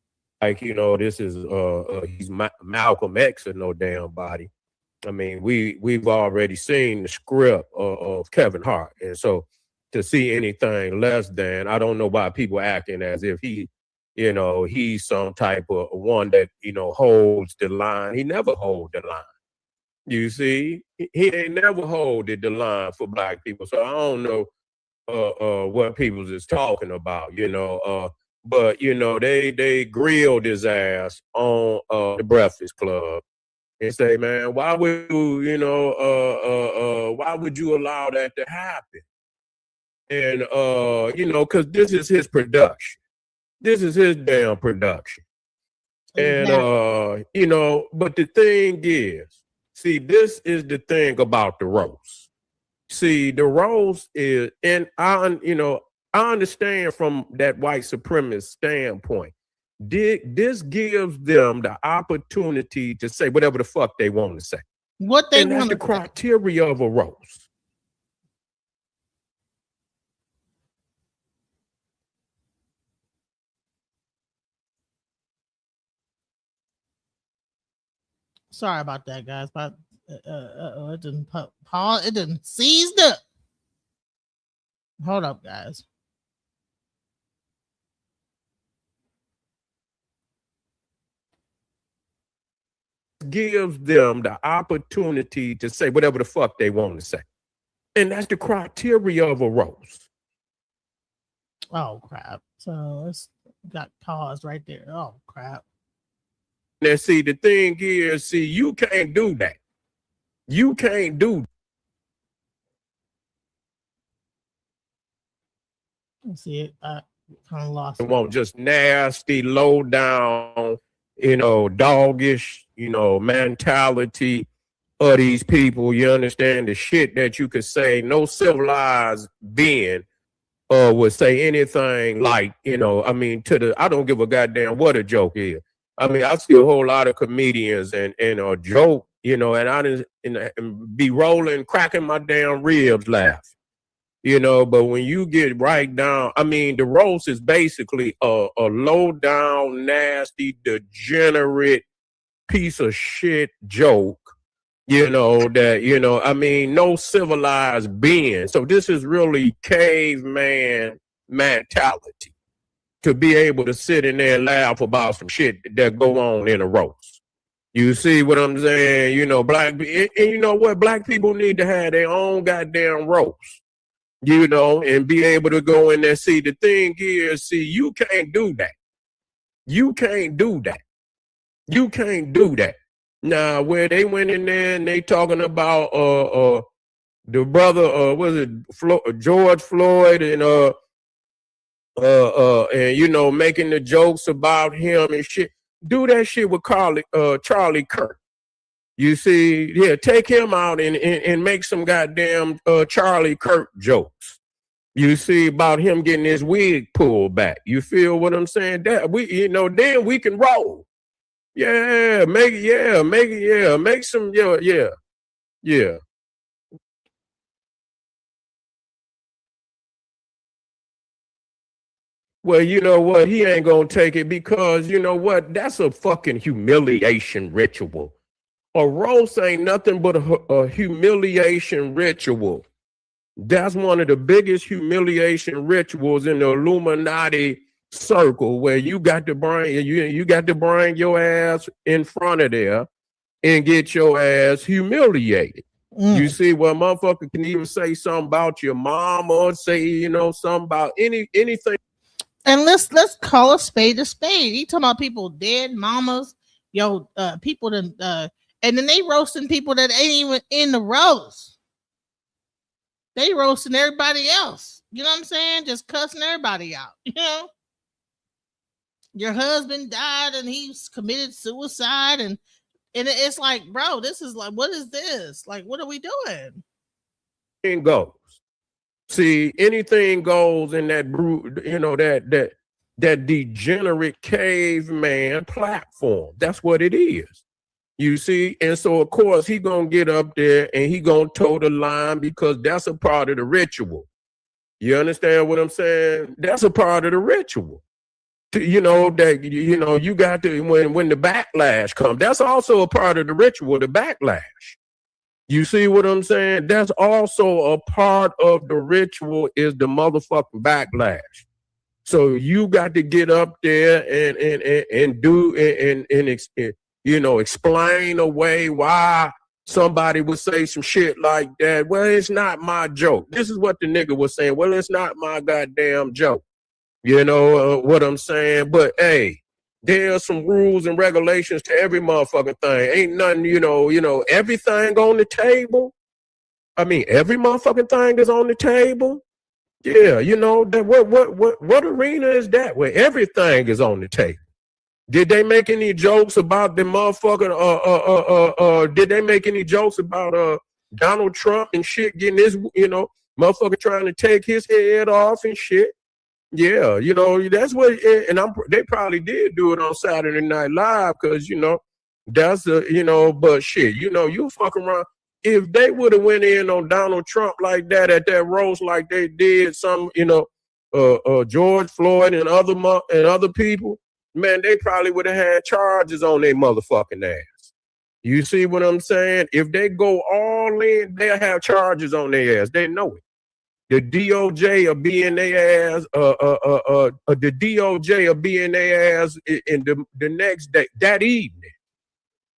Like, this is he's Malcolm X or no damn body. I mean, we've already seen the script of Kevin Hart, and so to see anything less than, I don't know why people acting as if he's some type of one that holds the line. He never holds the line. You see, he ain't never holded the line for black people. So I don't know what people is talking about, but they grilled his ass on the Breakfast Club and say, man, why would you allow that to happen? And because this is his production. This is his damn production. And but the thing is, see, this is the thing about the roast. See, the roast is, and I understand from that white supremacist standpoint, this gives them the opportunity to say whatever the fuck they want to say. What they and that's the criteria of a roast. Sorry about that, guys. But it didn't pause. It didn't seized up. Hold up, guys. Gives them the opportunity to say whatever the fuck they want to say. And that's the criteria of a roast. Oh, crap. So it's got paused right there. Oh, crap. Now, see, the thing is, you can't do that. You can't do that. Let's see it. I kind of lost it. Won't just nasty, low down, doggish, mentality of these people. You understand the shit that you could say no civilized being would say anything like, I don't give a goddamn what a joke is. I mean, I see a whole lot of comedians and a joke, and I didn't be rolling, cracking my damn ribs laugh, but when you get right down, the roast is basically a low down, nasty, degenerate piece of shit joke, no civilized being. So this is really caveman mentality. To be able to sit in there and laugh about some shit that go on in a roast. You see what I'm saying? Black people need to have their own goddamn roast, and be able to go in there. See, the thing is, you can't do that. You can't do that. You can't do that. Now, where they went in there and they talking about the brother, was it George Floyd and you know, making the jokes about him and shit. Do that shit with Charlie Kirk. You see, yeah, take him out and make some goddamn Charlie Kirk jokes. You see, about him getting his wig pulled back. You feel what I'm saying? That we, you know, then we can roll. Yeah, make some, yeah. Well, you know what? He ain't gonna take it because you know what? That's a fucking humiliation ritual. A roast ain't nothing but a humiliation ritual. That's one of the biggest humiliation rituals in the Illuminati circle, where you got to bring you got to bring your ass in front of there and get your ass humiliated. You see, well, motherfucker can even say something about your mom or say, you know, something about anything. And let's call a spade a spade. He talking about people dead, mamas, people that and then they roasting people that ain't even in the roast. They roasting everybody else. You know what I'm saying? Just cussing everybody out. You know, your husband died and he's committed suicide, and it's like, bro, this is like, what is this? Like, what are we doing? It goes. See, anything goes in that you know, that degenerate caveman platform. That's what it is. You see, and so of course he gonna get up there and he gonna toe the line because that's a part of the ritual. You understand what I'm saying? That's a part of the ritual. You know that you got to when the backlash comes. That's also a part of the ritual. The backlash. You see what I'm saying? That's also a part of the ritual is the motherfucking backlash. So you got to get up there and do and you know, explain away why somebody would say some shit like that. Well, it's not my joke. This is what the nigga was saying. Well, it's not my goddamn joke. You know what I'm saying? But hey, there's some rules and regulations to every motherfucking thing. Ain't nothing, you know, everything on the table. I mean, every motherfucking thing is on the table. Yeah, you know, that what arena is that where everything is on the table? Did they make any jokes about the motherfucking did they make any jokes about Donald Trump and shit getting his, you know, motherfucker trying to take his head off and shit? Yeah, you know, that's what, and they probably did do it on Saturday Night Live because, you know, that's you know, but shit, you know, you fuck around. If they would have went in on Donald Trump like that at that roast like they did some, you know, George Floyd and other people, man, they probably would have had charges on their motherfucking ass. You see what I'm saying? If they go all in, they'll have charges on their ass. They know it. The DOJ will be in their ass. The DOJ will be in their ass in the next day, that evening.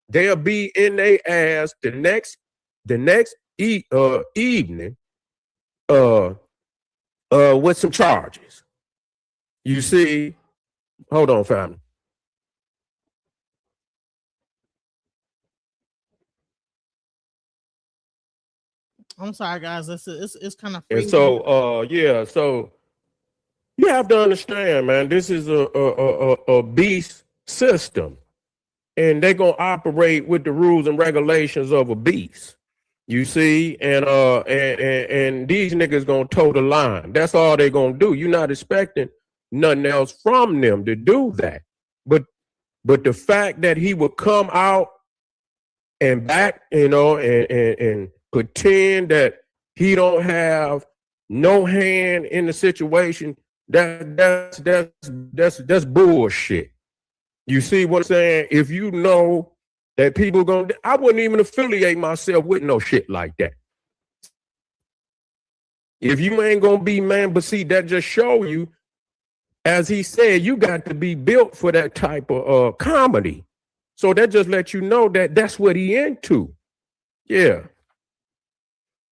They'll be in their ass the next evening. With some charges. You see? Hold on, family. I'm sorry, guys. It's kind of. And so, so you have to understand, man. This is a beast system, and they're gonna operate with the rules and regulations of a beast. You see, and these niggas gonna toe the line. That's all they're gonna do. You're not expecting nothing else from them to do that. But the fact that he would come out and back, you know, and pretend that he don't have no hand in the situation, that's bullshit. You see what I'm saying? If you know that people gonna, I wouldn't even affiliate myself with no shit like that. If you ain't gonna be, man, but see, that just show you, as he said, you got to be built for that type of comedy. So that just lets you know that that's what he into. Yeah.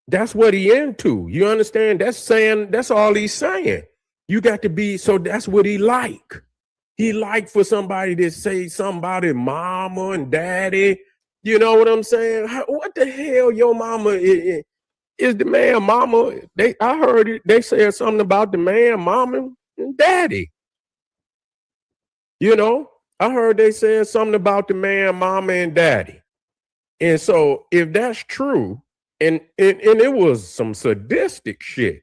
That's what he into. You understand? That's all he's saying. You got to be, so that's what he like. He like for somebody to say somebody mama and daddy. You know what I'm saying? What the hell your mama is the man mama? I heard it. They said something about the man mama and daddy. You know, I heard they said something about the man mama and daddy. And so if that's true, and it was some sadistic shit,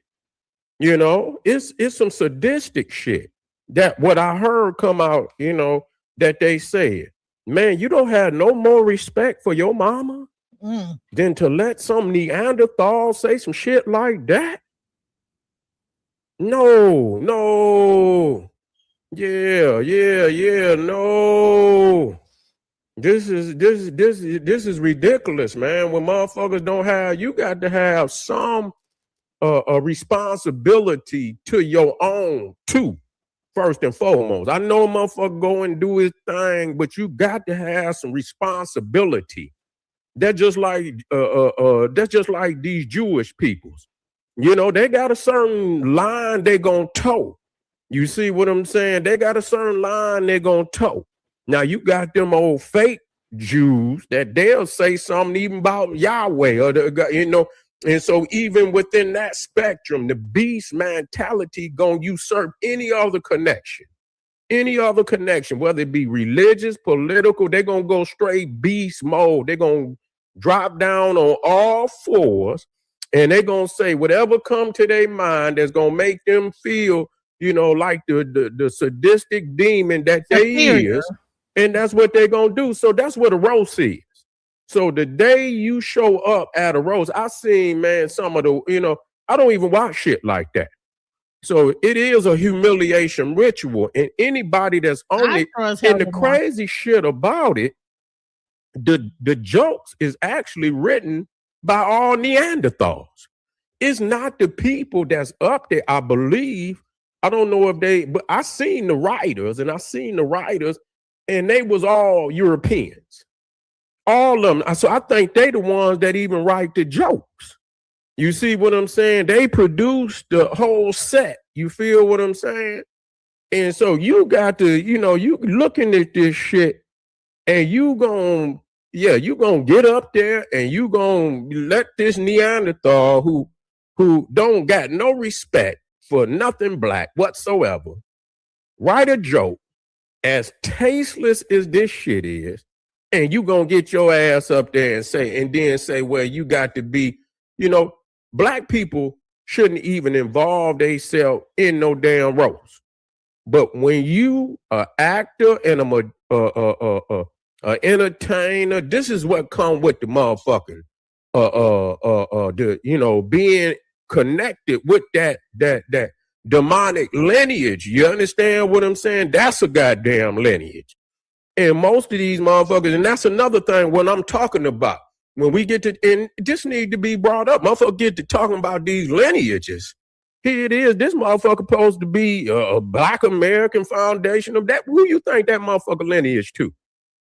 you know, it's some sadistic shit that what I heard come out, you know, that they said, man, you don't have no more respect for your mama than to let some Neanderthal say some shit like that. No. Yeah, no. This is ridiculous, man. When motherfuckers don't have, you got to have some a responsibility to your own too, first and foremost. I know a motherfucker go and do his thing, but you got to have some responsibility. That's just like these Jewish peoples. You know, they got a certain line they gonna toe. You see what I'm saying? They got a certain line they're gonna toe. Now you got them old fake Jews that they'll say something even about Yahweh or you know, and so even within that spectrum, the beast mentality gonna usurp any other connection, whether it be religious, political, they're gonna go straight beast mode. They're gonna drop down on all fours, and they're gonna say whatever come to their mind that's gonna make them feel, you know, like the sadistic demon that they is, and that's what they're gonna do. So that's what a roast is. So the day you show up at a roast, I seen, man, some of the, you know, I don't even watch shit like that. So it is a humiliation ritual, and anybody that's on it, and the crazy shit about it, the jokes is actually written by all Neanderthals. It's not the people that's up there, I believe. I don't know if but I seen the writers, and they was all Europeans. All of them. So I think they the ones that even write the jokes. You see what I'm saying? They produced the whole set. You feel what I'm saying? And so you got to, you know, you looking at this shit, and you gonna get up there and you gonna let this Neanderthal who don't got no respect for nothing black whatsoever write a joke as tasteless as this shit is, and you gonna get your ass up there and then say, well, you got to be, you know, black people shouldn't even involve themselves in no damn roast. But when you an actor and a entertainer, this is what come with the motherfucking you know, being connected with that demonic lineage. You understand what I'm saying? That's a goddamn lineage. And most of these motherfuckers, and that's another thing when I'm talking about, when we get to, and this need to be brought up, motherfuckers get to talking about these lineages. Here it is, this motherfucker supposed to be a Black American foundation of that. Who you think that motherfucker lineage to?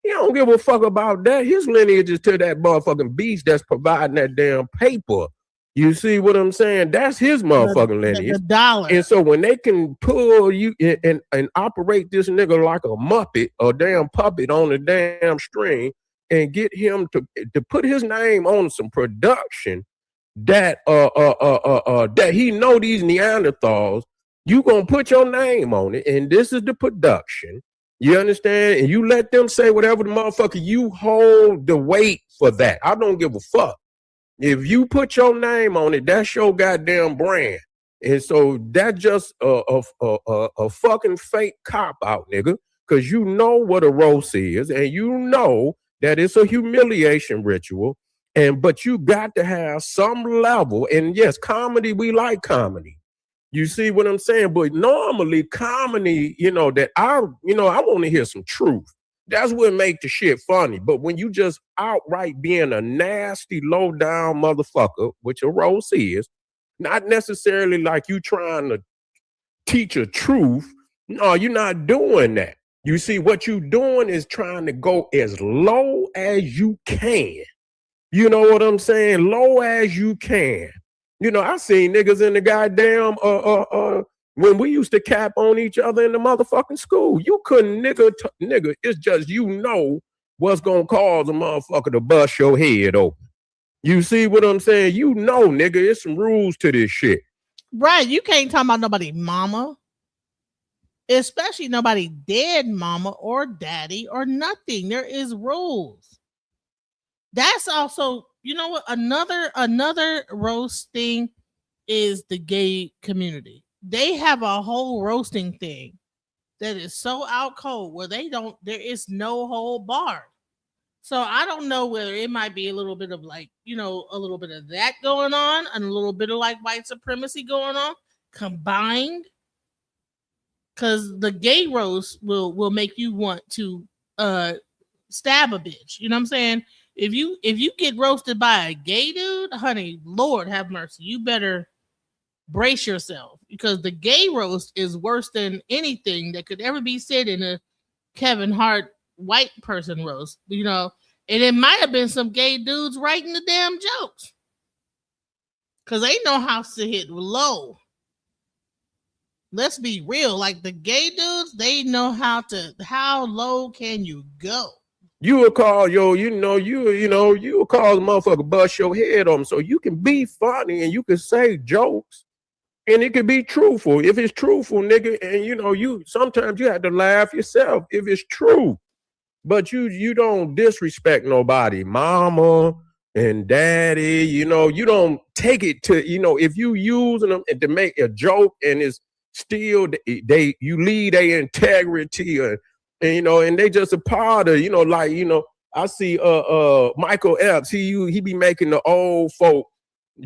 He don't give a fuck about that. His lineage is to that motherfucking beast that's providing that damn paper. You see what I'm saying? That's his motherfucking lineage. The dollar. And so when they can pull you and operate this nigga like a muppet or damn puppet on a damn string and get him to put his name on some production that that he know these Neanderthals, you gonna put your name on it, and this is the production. You understand? And you let them say whatever the motherfucker, you hold the weight for that. I don't give a fuck. If you put your name on it, that's your goddamn brand. And so that's just a fucking fake cop out, nigga. Because you know what a roast is, and you know that it's a humiliation ritual. But you got to have some level. And yes, comedy, we like comedy. You see what I'm saying? But normally comedy, you know, that I want to hear some truth. That's what make the shit funny. But when you just outright being a nasty, low down motherfucker, which a roast is, not necessarily like you trying to teach a truth. No, you're not doing that. You see, what you doing is trying to go as low as you can. You know what I'm saying? Low as you can. You know, I seen niggas in the goddamn when we used to cap on each other in the motherfucking school. You couldn't, nigga, it's just, what's gonna cause a motherfucker to bust your head open. You see what I'm saying? Nigga, it's some rules to this shit. Right, you can't talk about nobody mama. Especially nobody dead mama or daddy or nothing. There is rules. That's also, you know what? Another roast thing is the gay community. They have a whole roasting thing that is so out cold where there is no whole bar. So I don't know whether it might be a little bit of like, a little bit of that going on and a little bit of like white supremacy going on combined. Because the gay roast will make you want to stab a bitch. You know what I'm saying? If you get roasted by a gay dude, honey, Lord have mercy. You better brace yourself because the gay roast is worse than anything that could ever be said in a Kevin Hart white person roast. And it might have been some gay dudes writing the damn jokes because they know how to hit low. Let's be real. Like the gay dudes, they know how low can you go? You would call you would call the motherfucker bust your head on them so you can be funny and you can say jokes and it can be truthful. If it's truthful, nigga, and you sometimes you have to laugh yourself if it's true. But you don't disrespect nobody, mama and daddy, you don't take it to, if you using them to make a joke and it's still you lead their integrity and they just a part of I see Michael Epps, he be making the old folk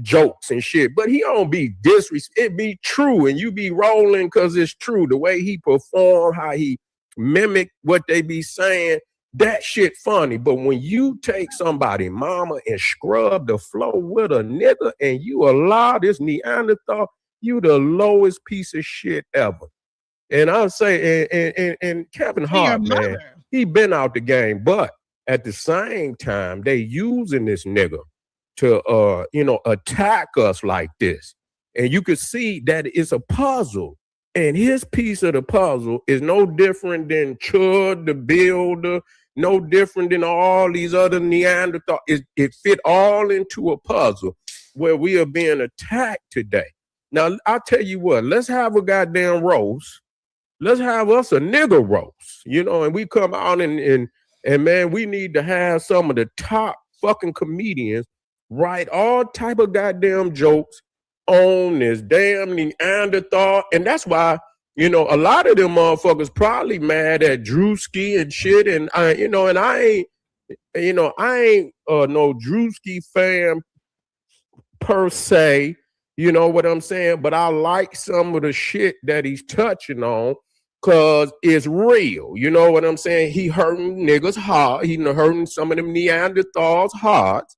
jokes and shit, but he don't be disrespect. It be true and you be rolling because it's true. The way he perform, how he mimic what they be saying, that shit funny. But when you take somebody mama and scrub the floor with a nigga and you allow this Neanderthal, you the lowest piece of shit ever. And I'll say, and Kevin Hart, man, he been out the game, but at the same time, they using this nigga to, attack us like this. And you can see that it's a puzzle. And his piece of the puzzle is no different than Chud the Builder, no different than all these other Neanderthals. It fit all into a puzzle where we are being attacked today. Now, I'll tell you what, let's have a goddamn roast. Let's have us a nigga roast, and we come out and man, we need to have some of the top fucking comedians write all type of goddamn jokes on this damn Neanderthal. And that's why, a lot of them motherfuckers probably mad at Drewski and shit. And I ain't no Drewski fan per se. You know what I'm saying? But I like some of the shit that he's touching on because it's real. You know what I'm saying? He hurting niggas' heart. He hurting some of them Neanderthals' hearts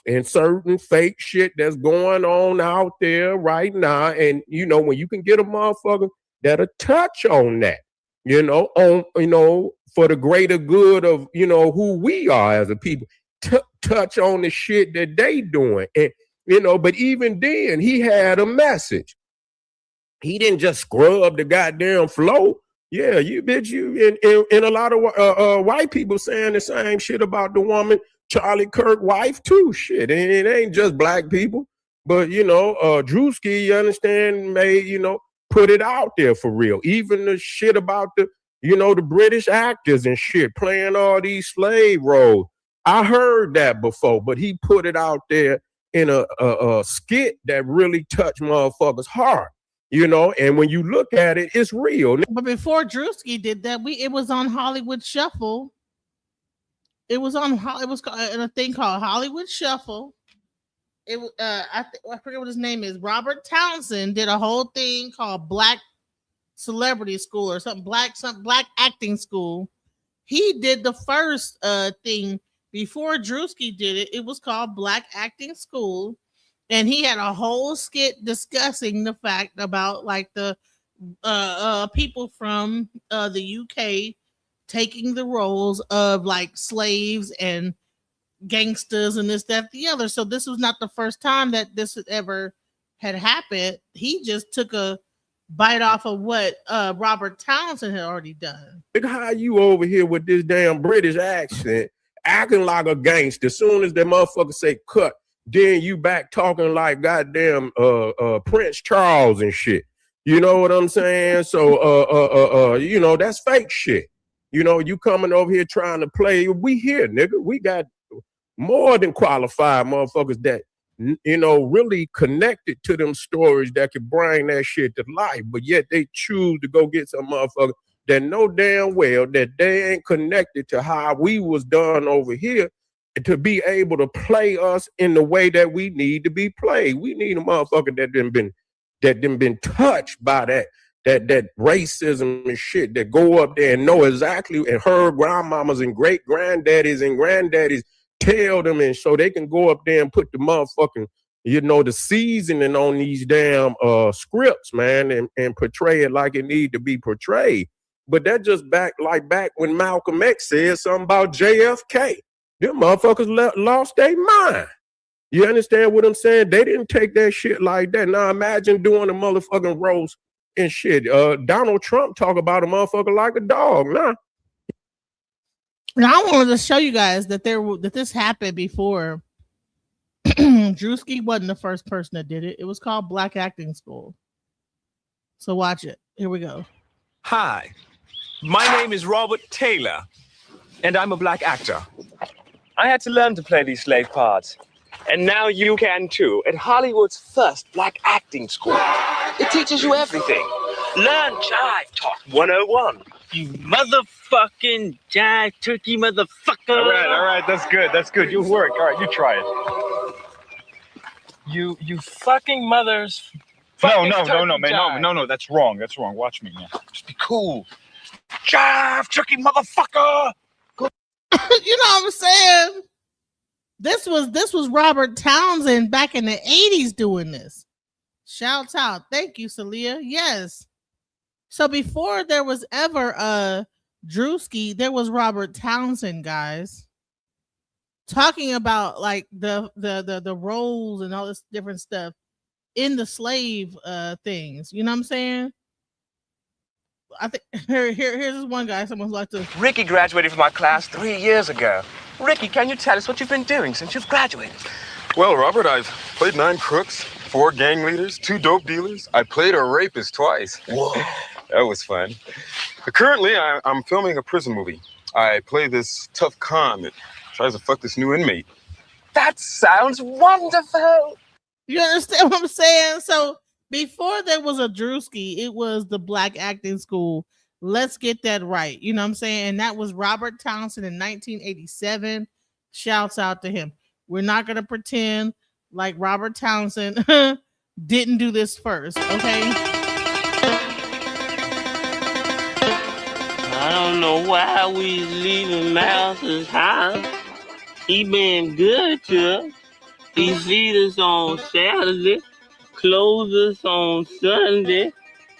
and certain fake shit that's going on out there right now. And, when you can get a motherfucker that'll touch on that, for the greater good of, who we are as a people, touch on the shit that they doing. And, but even then, he had a message. He didn't just scrub the goddamn flow. Yeah, you and a lot of white people saying the same shit about the woman, Charlie Kirk wife too. Shit, and it ain't just black people, but Drewski, you understand, put it out there for real. Even the shit about the British actors and shit playing all these slave roles. I heard that before, but he put it out there in a skit that really touched motherfuckers' heart, and when you look at it, it's real. But before Drewski did that, it was on Hollywood Shuffle. It was on a thing called Hollywood Shuffle. I forget what his name is. Robert Townsend did a whole thing called Black Celebrity School or something black acting school. He did the first thing. Before Drewski did it, it was called Black Acting School. And he had a whole skit discussing the fact about like the people from the UK taking the roles of like slaves and gangsters and this, that, the other. So this was not the first time that this had ever had happened. He just took a bite off of what Robert Townsend had already done. Look how you over here with this damn British accent, acting like a gangster. As soon as that motherfucker say cut, then you back talking like goddamn Prince Charles and shit. You know what I'm saying? So you know, that's fake shit. You know, you coming over here trying to play. We here, nigga. We got more than qualified motherfuckers that, you know, really connected to them stories that could bring that shit to life. But yet they choose to go get some motherfucker that know damn well that they ain't connected to how we was done over here to be able to play us in the way that we need to be played. We need a motherfucker that done been touched by that racism and shit, that go up there and know exactly, and her grandmamas and great granddaddies and granddaddies tell them, and so they can go up there and put the motherfucking, you know, the seasoning on these damn scripts, man, and portray it like it need to be portrayed. But that just back when Malcolm X said something about JFK. Them motherfuckers lost their mind. You understand what I'm saying? They didn't take that shit like that. Now imagine doing a motherfucking roast and shit. Donald Trump talk about a motherfucker like a dog. Nah. Now I wanted to show you guys that this happened before. Drewski wasn't the first person that did it. It was called Black Acting School. So watch it. Here we go. Hi, my name is Robert Taylor, and I'm a black actor. I had to learn to play these slave parts, and now you can too, at Hollywood's first black acting school. It teaches you everything. Learn Jive Talk 101. You motherfucking jive turkey motherfucker. All right, that's good. You work. All right, you try it. You fucking mothers. No, that's wrong. Watch me, man. Just be cool. Jive turkey motherfucker. You know what I'm saying? This was Robert Townsend back in the 80s doing this. Shouts out. Thank you, Celia. Yes. So before there was ever a Drewski, there was Robert Townsend, guys, talking about like the roles and all this different stuff in the slave things. You know what I'm saying? I think here's this one guy. Someone's like to. Ricky graduated from my class 3 years ago. Ricky, can you tell us what you've been doing since you've graduated? Well, Robert, I've played 9 crooks, 4 gang leaders, 2 dope dealers. I played a rapist twice. Whoa. That was fun. But currently, I'm filming a prison movie. I play this tough con that tries to fuck this new inmate. That sounds wonderful. You understand what I'm saying? So before there was a Drewski, it was the Black Acting School. Let's get that right. You know what I'm saying? And that was Robert Townsend in 1987. Shouts out to him. We're not going to pretend like Robert Townsend didn't do this first, okay? I don't know why we leaving Mouse's house. He been good to us. He feed us on Saturday, clothes us on Sunday,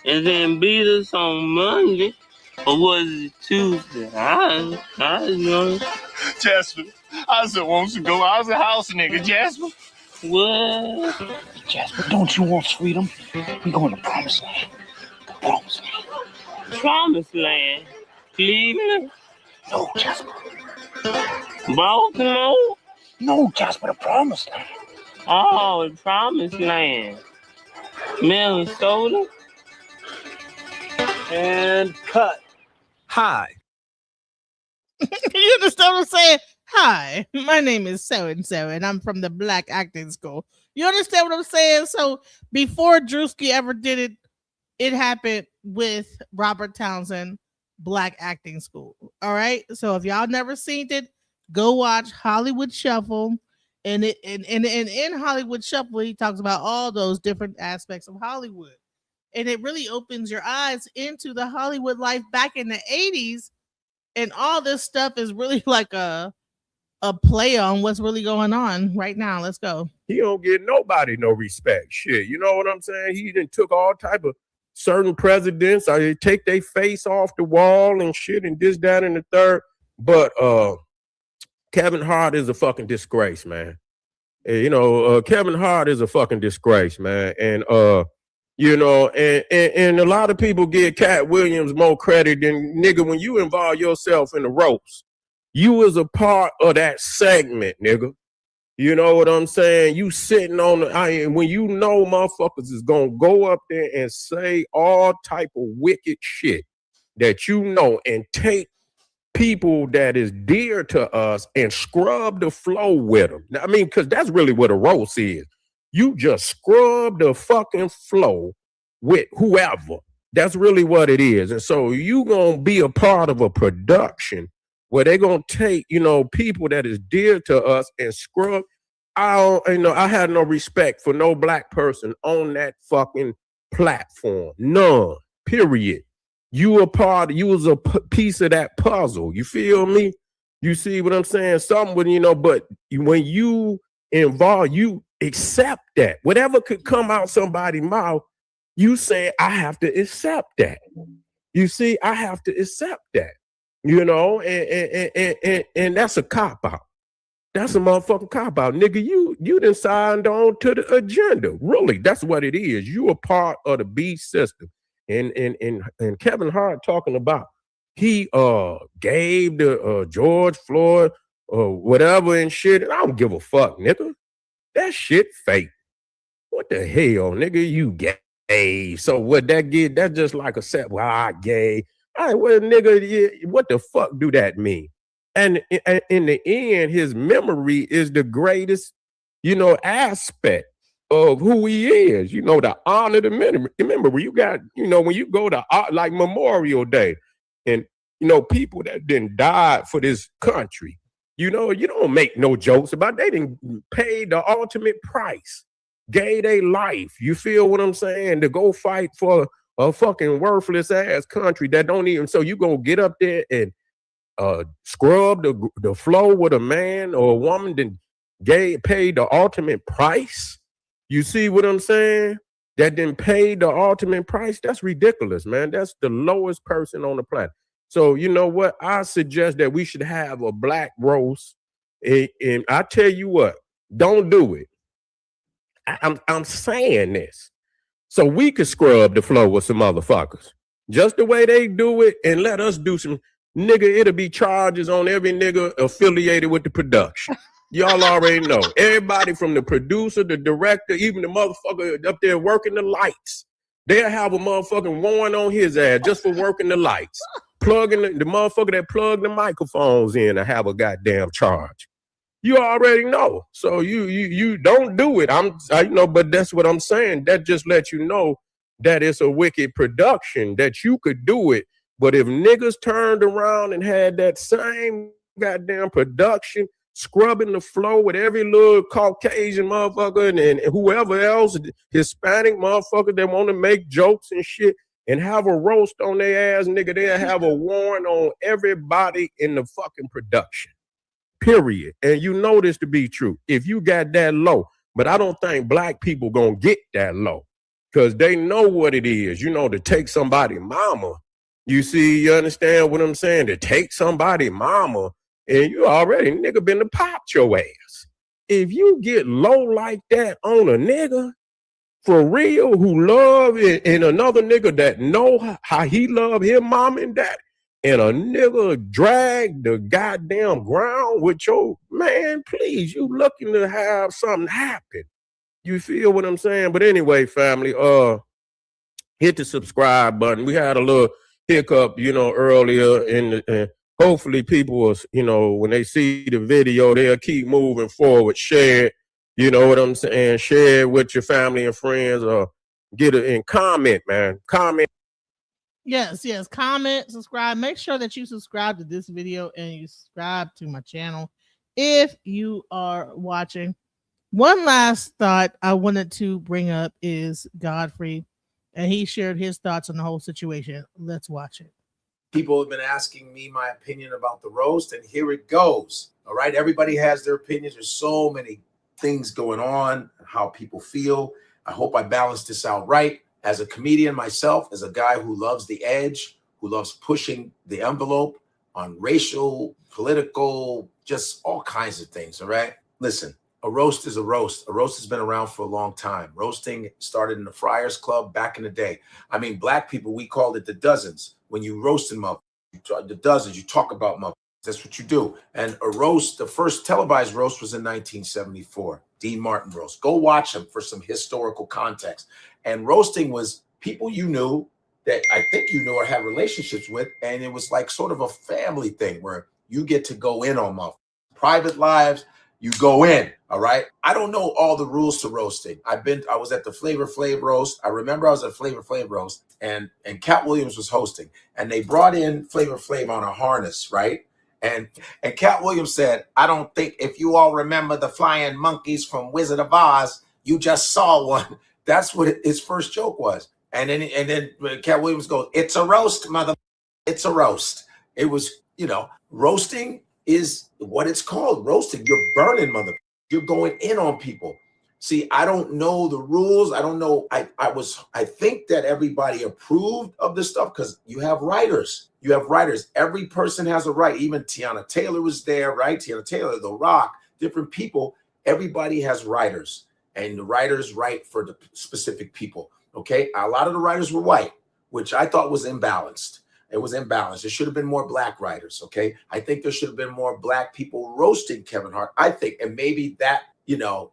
and then beat us on Monday. Or was it Tuesday? I don't know. Jasper, I just want to go. I was a house nigga, Jasper. What? Jasper, don't you want freedom? We going to Promised Land. The Promised Land. Promised Land? Cleveland? No, Jasper. Baltimore? No, Jasper, the Promised Land. Oh, the Promised Land. Minnesota? And cut. Hi. You understand what I'm saying? Hi, my name is so-and-so, and I'm from the Black Acting School. You understand what I'm saying? So before Drewski ever did it, it happened with Robert Townsend, Black Acting School. All right. So if y'all never seen it, go watch Hollywood Shuffle. And in Hollywood Shuffle, he talks about all those different aspects of Hollywood. And it really opens your eyes into the Hollywood life back in the 80s. And all this stuff is really like a play on what's really going on right now. Let's go. He don't get nobody no respect. Shit. You know what I'm saying? He done took all type of certain presidents. I take their face off the wall and shit and this, that, and the third. But Kevin Hart is a fucking disgrace, man. You know, Kevin Hart is a fucking disgrace, man. And You know, and a lot of people give Cat Williams more credit than nigga. When you involve yourself in the roast, you was a part of that segment, nigga. You know what I'm saying? You sitting on when you know motherfuckers is gonna go up there and say all type of wicked shit that you know and take people that is dear to us and scrub the flow with them. I mean, because that's really what a roast is. You just scrub the fucking flow with whoever. That's really what it is. And so you gonna be a part of a production where they gonna take, you know, people that is dear to us and scrub. I had no respect for no black person on that fucking platform. None. Period. You was a piece of that puzzle. You feel me? You see what I'm saying? Something, you know, but when you involve, you accept that. Whatever could come out somebody's mouth, you say, I have to accept that. You see, I have to accept that. You know, and that's a cop-out. That's a motherfucking cop-out. Nigga, you done signed on to the agenda. Really, that's what it is. You a part of the B system. And Kevin Hart talking about he gave the George Floyd whatever and shit. And I don't give a fuck, nigga. That shit fake. What the hell, nigga? You gay. So what that get? That's just like a set. Well, I gay. All right, well, nigga, what the fuck do that mean? And in the end, his memory is the greatest, you know, aspect of who he is. You know, the honor, the memory. Remember, you got, you know, when you go to like Memorial Day, and you know, people that didn't die for this country, you know, you don't make no jokes about. They didn't pay the ultimate price, gave their life. You feel what I'm saying? To go fight for a fucking worthless ass country that don't even. So you gonna get up there and scrub the flow with a man or a woman that paid the ultimate price? You see what I'm saying? That didn't pay the ultimate price? That's ridiculous, man. That's the lowest person on the planet. So you know what? I suggest that we should have a black roast. And I tell you what, don't do it. I'm saying this. So we could scrub the flow with some motherfuckers. Just the way they do it, and let us do some. Nigga, it'll be charges on every nigga affiliated with the production. Y'all already know. Everybody from the producer, the director, even the motherfucker up there working the lights. They'll have a motherfucking warrant on his ass just for working the lights. Plugging the motherfucker that plugged the microphones in to have a goddamn charge. You already know. So you don't do it. I know, but that's what I'm saying. That just lets you know that it's a wicked production, that you could do it. But if niggas turned around and had that same goddamn production, scrubbing the flow with every little Caucasian motherfucker and whoever else, Hispanic motherfucker that want to make jokes and shit and have a roast on their ass, nigga, they'll have a warrant on everybody in the fucking production. Period. And you know this to be true. If you got that low, but I don't think black people gonna get that low because they know what it is, you know, to take somebody mama. You see, you understand what I'm saying? To take somebody mama and you already nigga been to pop your ass. If you get low like that on a nigga, for real, who love it, and another nigga that know how he love his mom and dad, and a nigga drag the goddamn ground with your man, please, you looking to have something happen. You feel what I'm saying? But anyway, family, hit the subscribe button. We had a little hiccup, you know, earlier and hopefully people will, you know, when they see the video, they'll keep moving forward. Share it, you know what I'm saying? Share it with your family and friends, or get it in comment, man. Comment. Yes. Comment, subscribe. Make sure that you subscribe to this video and you subscribe to my channel if you are watching. One last thought I wanted to bring up is Godfrey, and he shared his thoughts on the whole situation. Let's watch it. People have been asking me my opinion about the roast, and here it goes. All right, everybody has their opinions. There's so many things going on, how people feel. I hope I balanced this out right. As a comedian myself, as a guy who loves the edge, who loves pushing the envelope on racial, political, just all kinds of things, all right? Listen, A roast is a roast. A roast has been around for a long time. Roasting started in the Friars Club back in the day. I mean, black people, we called it the dozens. When you roast them up, the dozens, you talk about them up. That's what you do. And a roast, the first televised roast was in 1974. Dean Martin roast. Go watch them for some historical context. And roasting was people you knew that I think you knew or had relationships with. And it was like sort of a family thing where you get to go in on my private lives. You go in, all right? I don't know all the rules to roasting. I was at the Flavor Flav roast. I remember I was at Flavor Flav roast and Cat Williams was hosting. And they brought in Flavor Flav on a harness, right? And Cat Williams said, I don't think if you all remember the flying monkeys from Wizard of Oz, you just saw one. That's what his first joke was. And then Cat Williams goes, it's a roast, mother. It's a roast. It was, roasting is what it's called. Roasting. You're burning, mother. You're going in on people. See, I don't know the rules. I don't know. I think that everybody approved of this stuff because you have writers. You have writers. Every person has a right. Even Tiana Taylor was there, right? Tiana Taylor, The Rock, different people. Everybody has writers. And the writers write for the specific people. Okay. A lot of the writers were white, which I thought was imbalanced. It was imbalanced. There should have been more black writers. Okay. I think there should have been more black people roasting Kevin Hart. I think, and maybe that,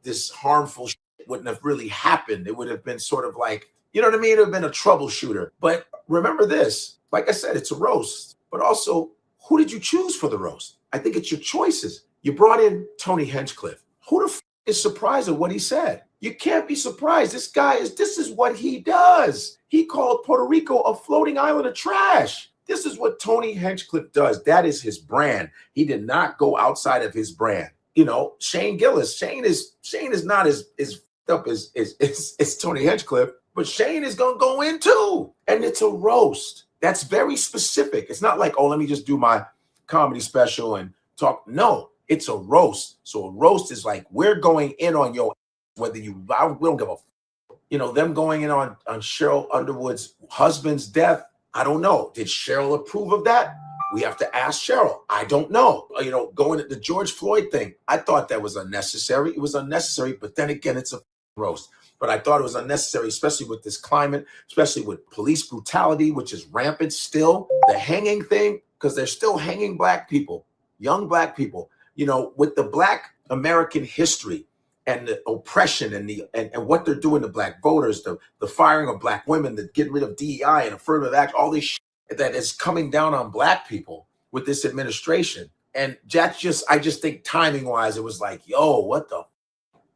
this harmful shit wouldn't have really happened. It would have been sort of like, you know what I mean? It would have been a troubleshooter. But remember this, like I said, it's a roast, but also who did you choose for the roast? I think it's your choices. You brought in Tony Hinchcliffe. Who the is surprised at what he said? You can't be surprised. This is what he does. He called Puerto Rico a floating island of trash. This is what Tony Hinchcliffe does. That is his brand. He did not go outside of his brand. Shane Gillis. Shane is not as up as Tony Hinchcliffe, but Shane is gonna go in too. And it's a roast. That's very specific. It's not like, oh, let me just do my comedy special and talk. No, it's a roast. So a roast is like, we're going in on your, whether we don't give a, them going in on Cheryl Underwood's husband's death. I don't know. Did Cheryl approve of that? We have to ask Cheryl. I don't know. Going at the George Floyd thing, I thought that was unnecessary. It was unnecessary, but then again, it's a roast. But I thought it was unnecessary, especially with this climate, especially with police brutality, which is rampant still. The hanging thing, because they're still hanging black people, young black people. With the Black American history and the oppression and what they're doing to black voters, the firing of black women, the getting rid of DEI and affirmative action, all this shit that is coming down on black people with this administration. And I just think timing wise, it was like, yo, what the?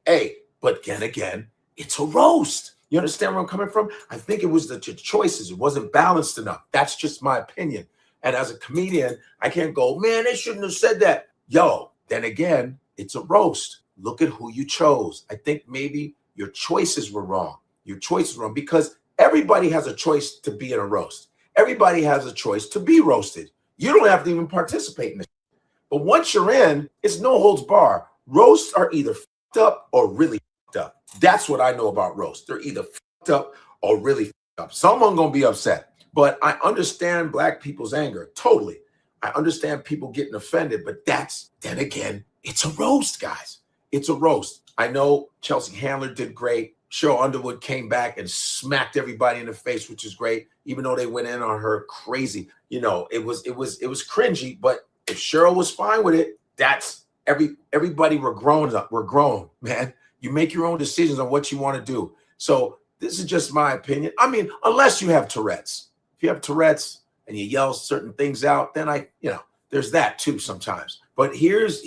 Hey, but again, it's a roast. You understand where I'm coming from? I think it was the choices. It wasn't balanced enough. That's just my opinion. And as a comedian, I can't go, man, they shouldn't have said that. Yo, then again, it's a roast. Look at who you chose. I think maybe your choices were wrong. Your choices were wrong because everybody has a choice to be in a roast. Everybody has a choice to be roasted. You don't have to even participate in it. But once you're in, it's no holds bar. Roasts are either fucked up or really fucked up. That's what I know about roasts. They're either fucked up or really fucked up. Someone gonna be upset. But I understand black people's anger. Totally. I understand people getting offended, but then again, it's a roast, guys. It's a roast. I know Chelsea Handler did great. Cheryl Underwood came back and smacked everybody in the face, which is great, even though they went in on her crazy. It was cringy, but if Cheryl was fine with it, that's everybody we're grown up. We're grown, man. You make your own decisions on what you want to do. So this is just my opinion. I mean, unless you have Tourette's. If you have Tourette's and you yell certain things out, then there's that too sometimes. But here's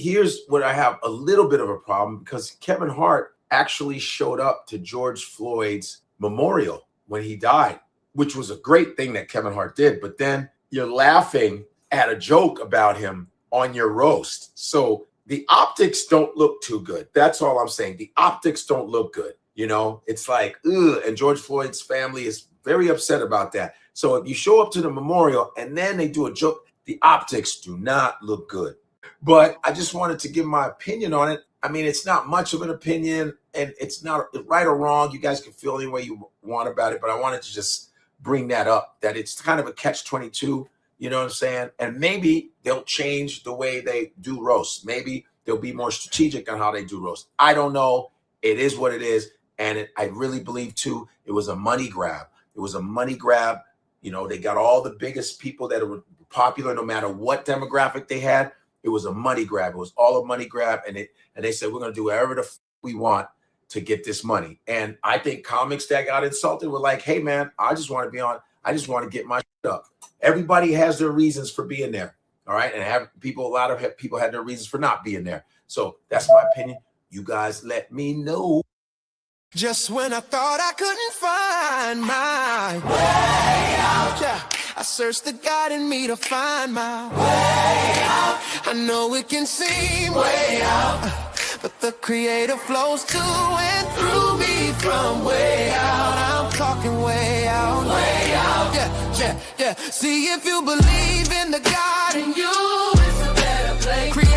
what I have a little bit of a problem, because Kevin Hart actually showed up to George Floyd's memorial when he died, which was a great thing that Kevin Hart did. But then you're laughing at a joke about him on your roast. So the optics don't look too good. That's all I'm saying. The optics don't look good. It's like, ugh, and George Floyd's family is very upset about that. So if you show up to the memorial and then they do a joke, the optics do not look good. But I just wanted to give my opinion on it. I mean, it's not much of an opinion and it's not right or wrong. You guys can feel any way you want about it, but I wanted to just bring that up, that it's kind of a catch-22, you know what I'm saying? And maybe they'll change the way they do roasts. Maybe they'll be more strategic on how they do roast. I don't know. It is what it is. And I really believe, too, it was a money grab. It was a money grab. You know, they got all the biggest people that were popular, no matter what demographic they had. It was a money grab. It was all a money grab. And they said, we're going to do whatever we want to get this money. And I think comics that got insulted were like, hey, man, I just want to be on. I just want to get my shit up. Everybody has their reasons for being there. All right. And a lot of people had their reasons for not being there. So that's my opinion. You guys let me know. Just when I thought I couldn't find my way out, yeah, I searched the God in me to find my way out. I know it can seem way out, but the Creator flows to and through me from way out. I'm talking way out, yeah. See if you believe in the God in you, it's a better place.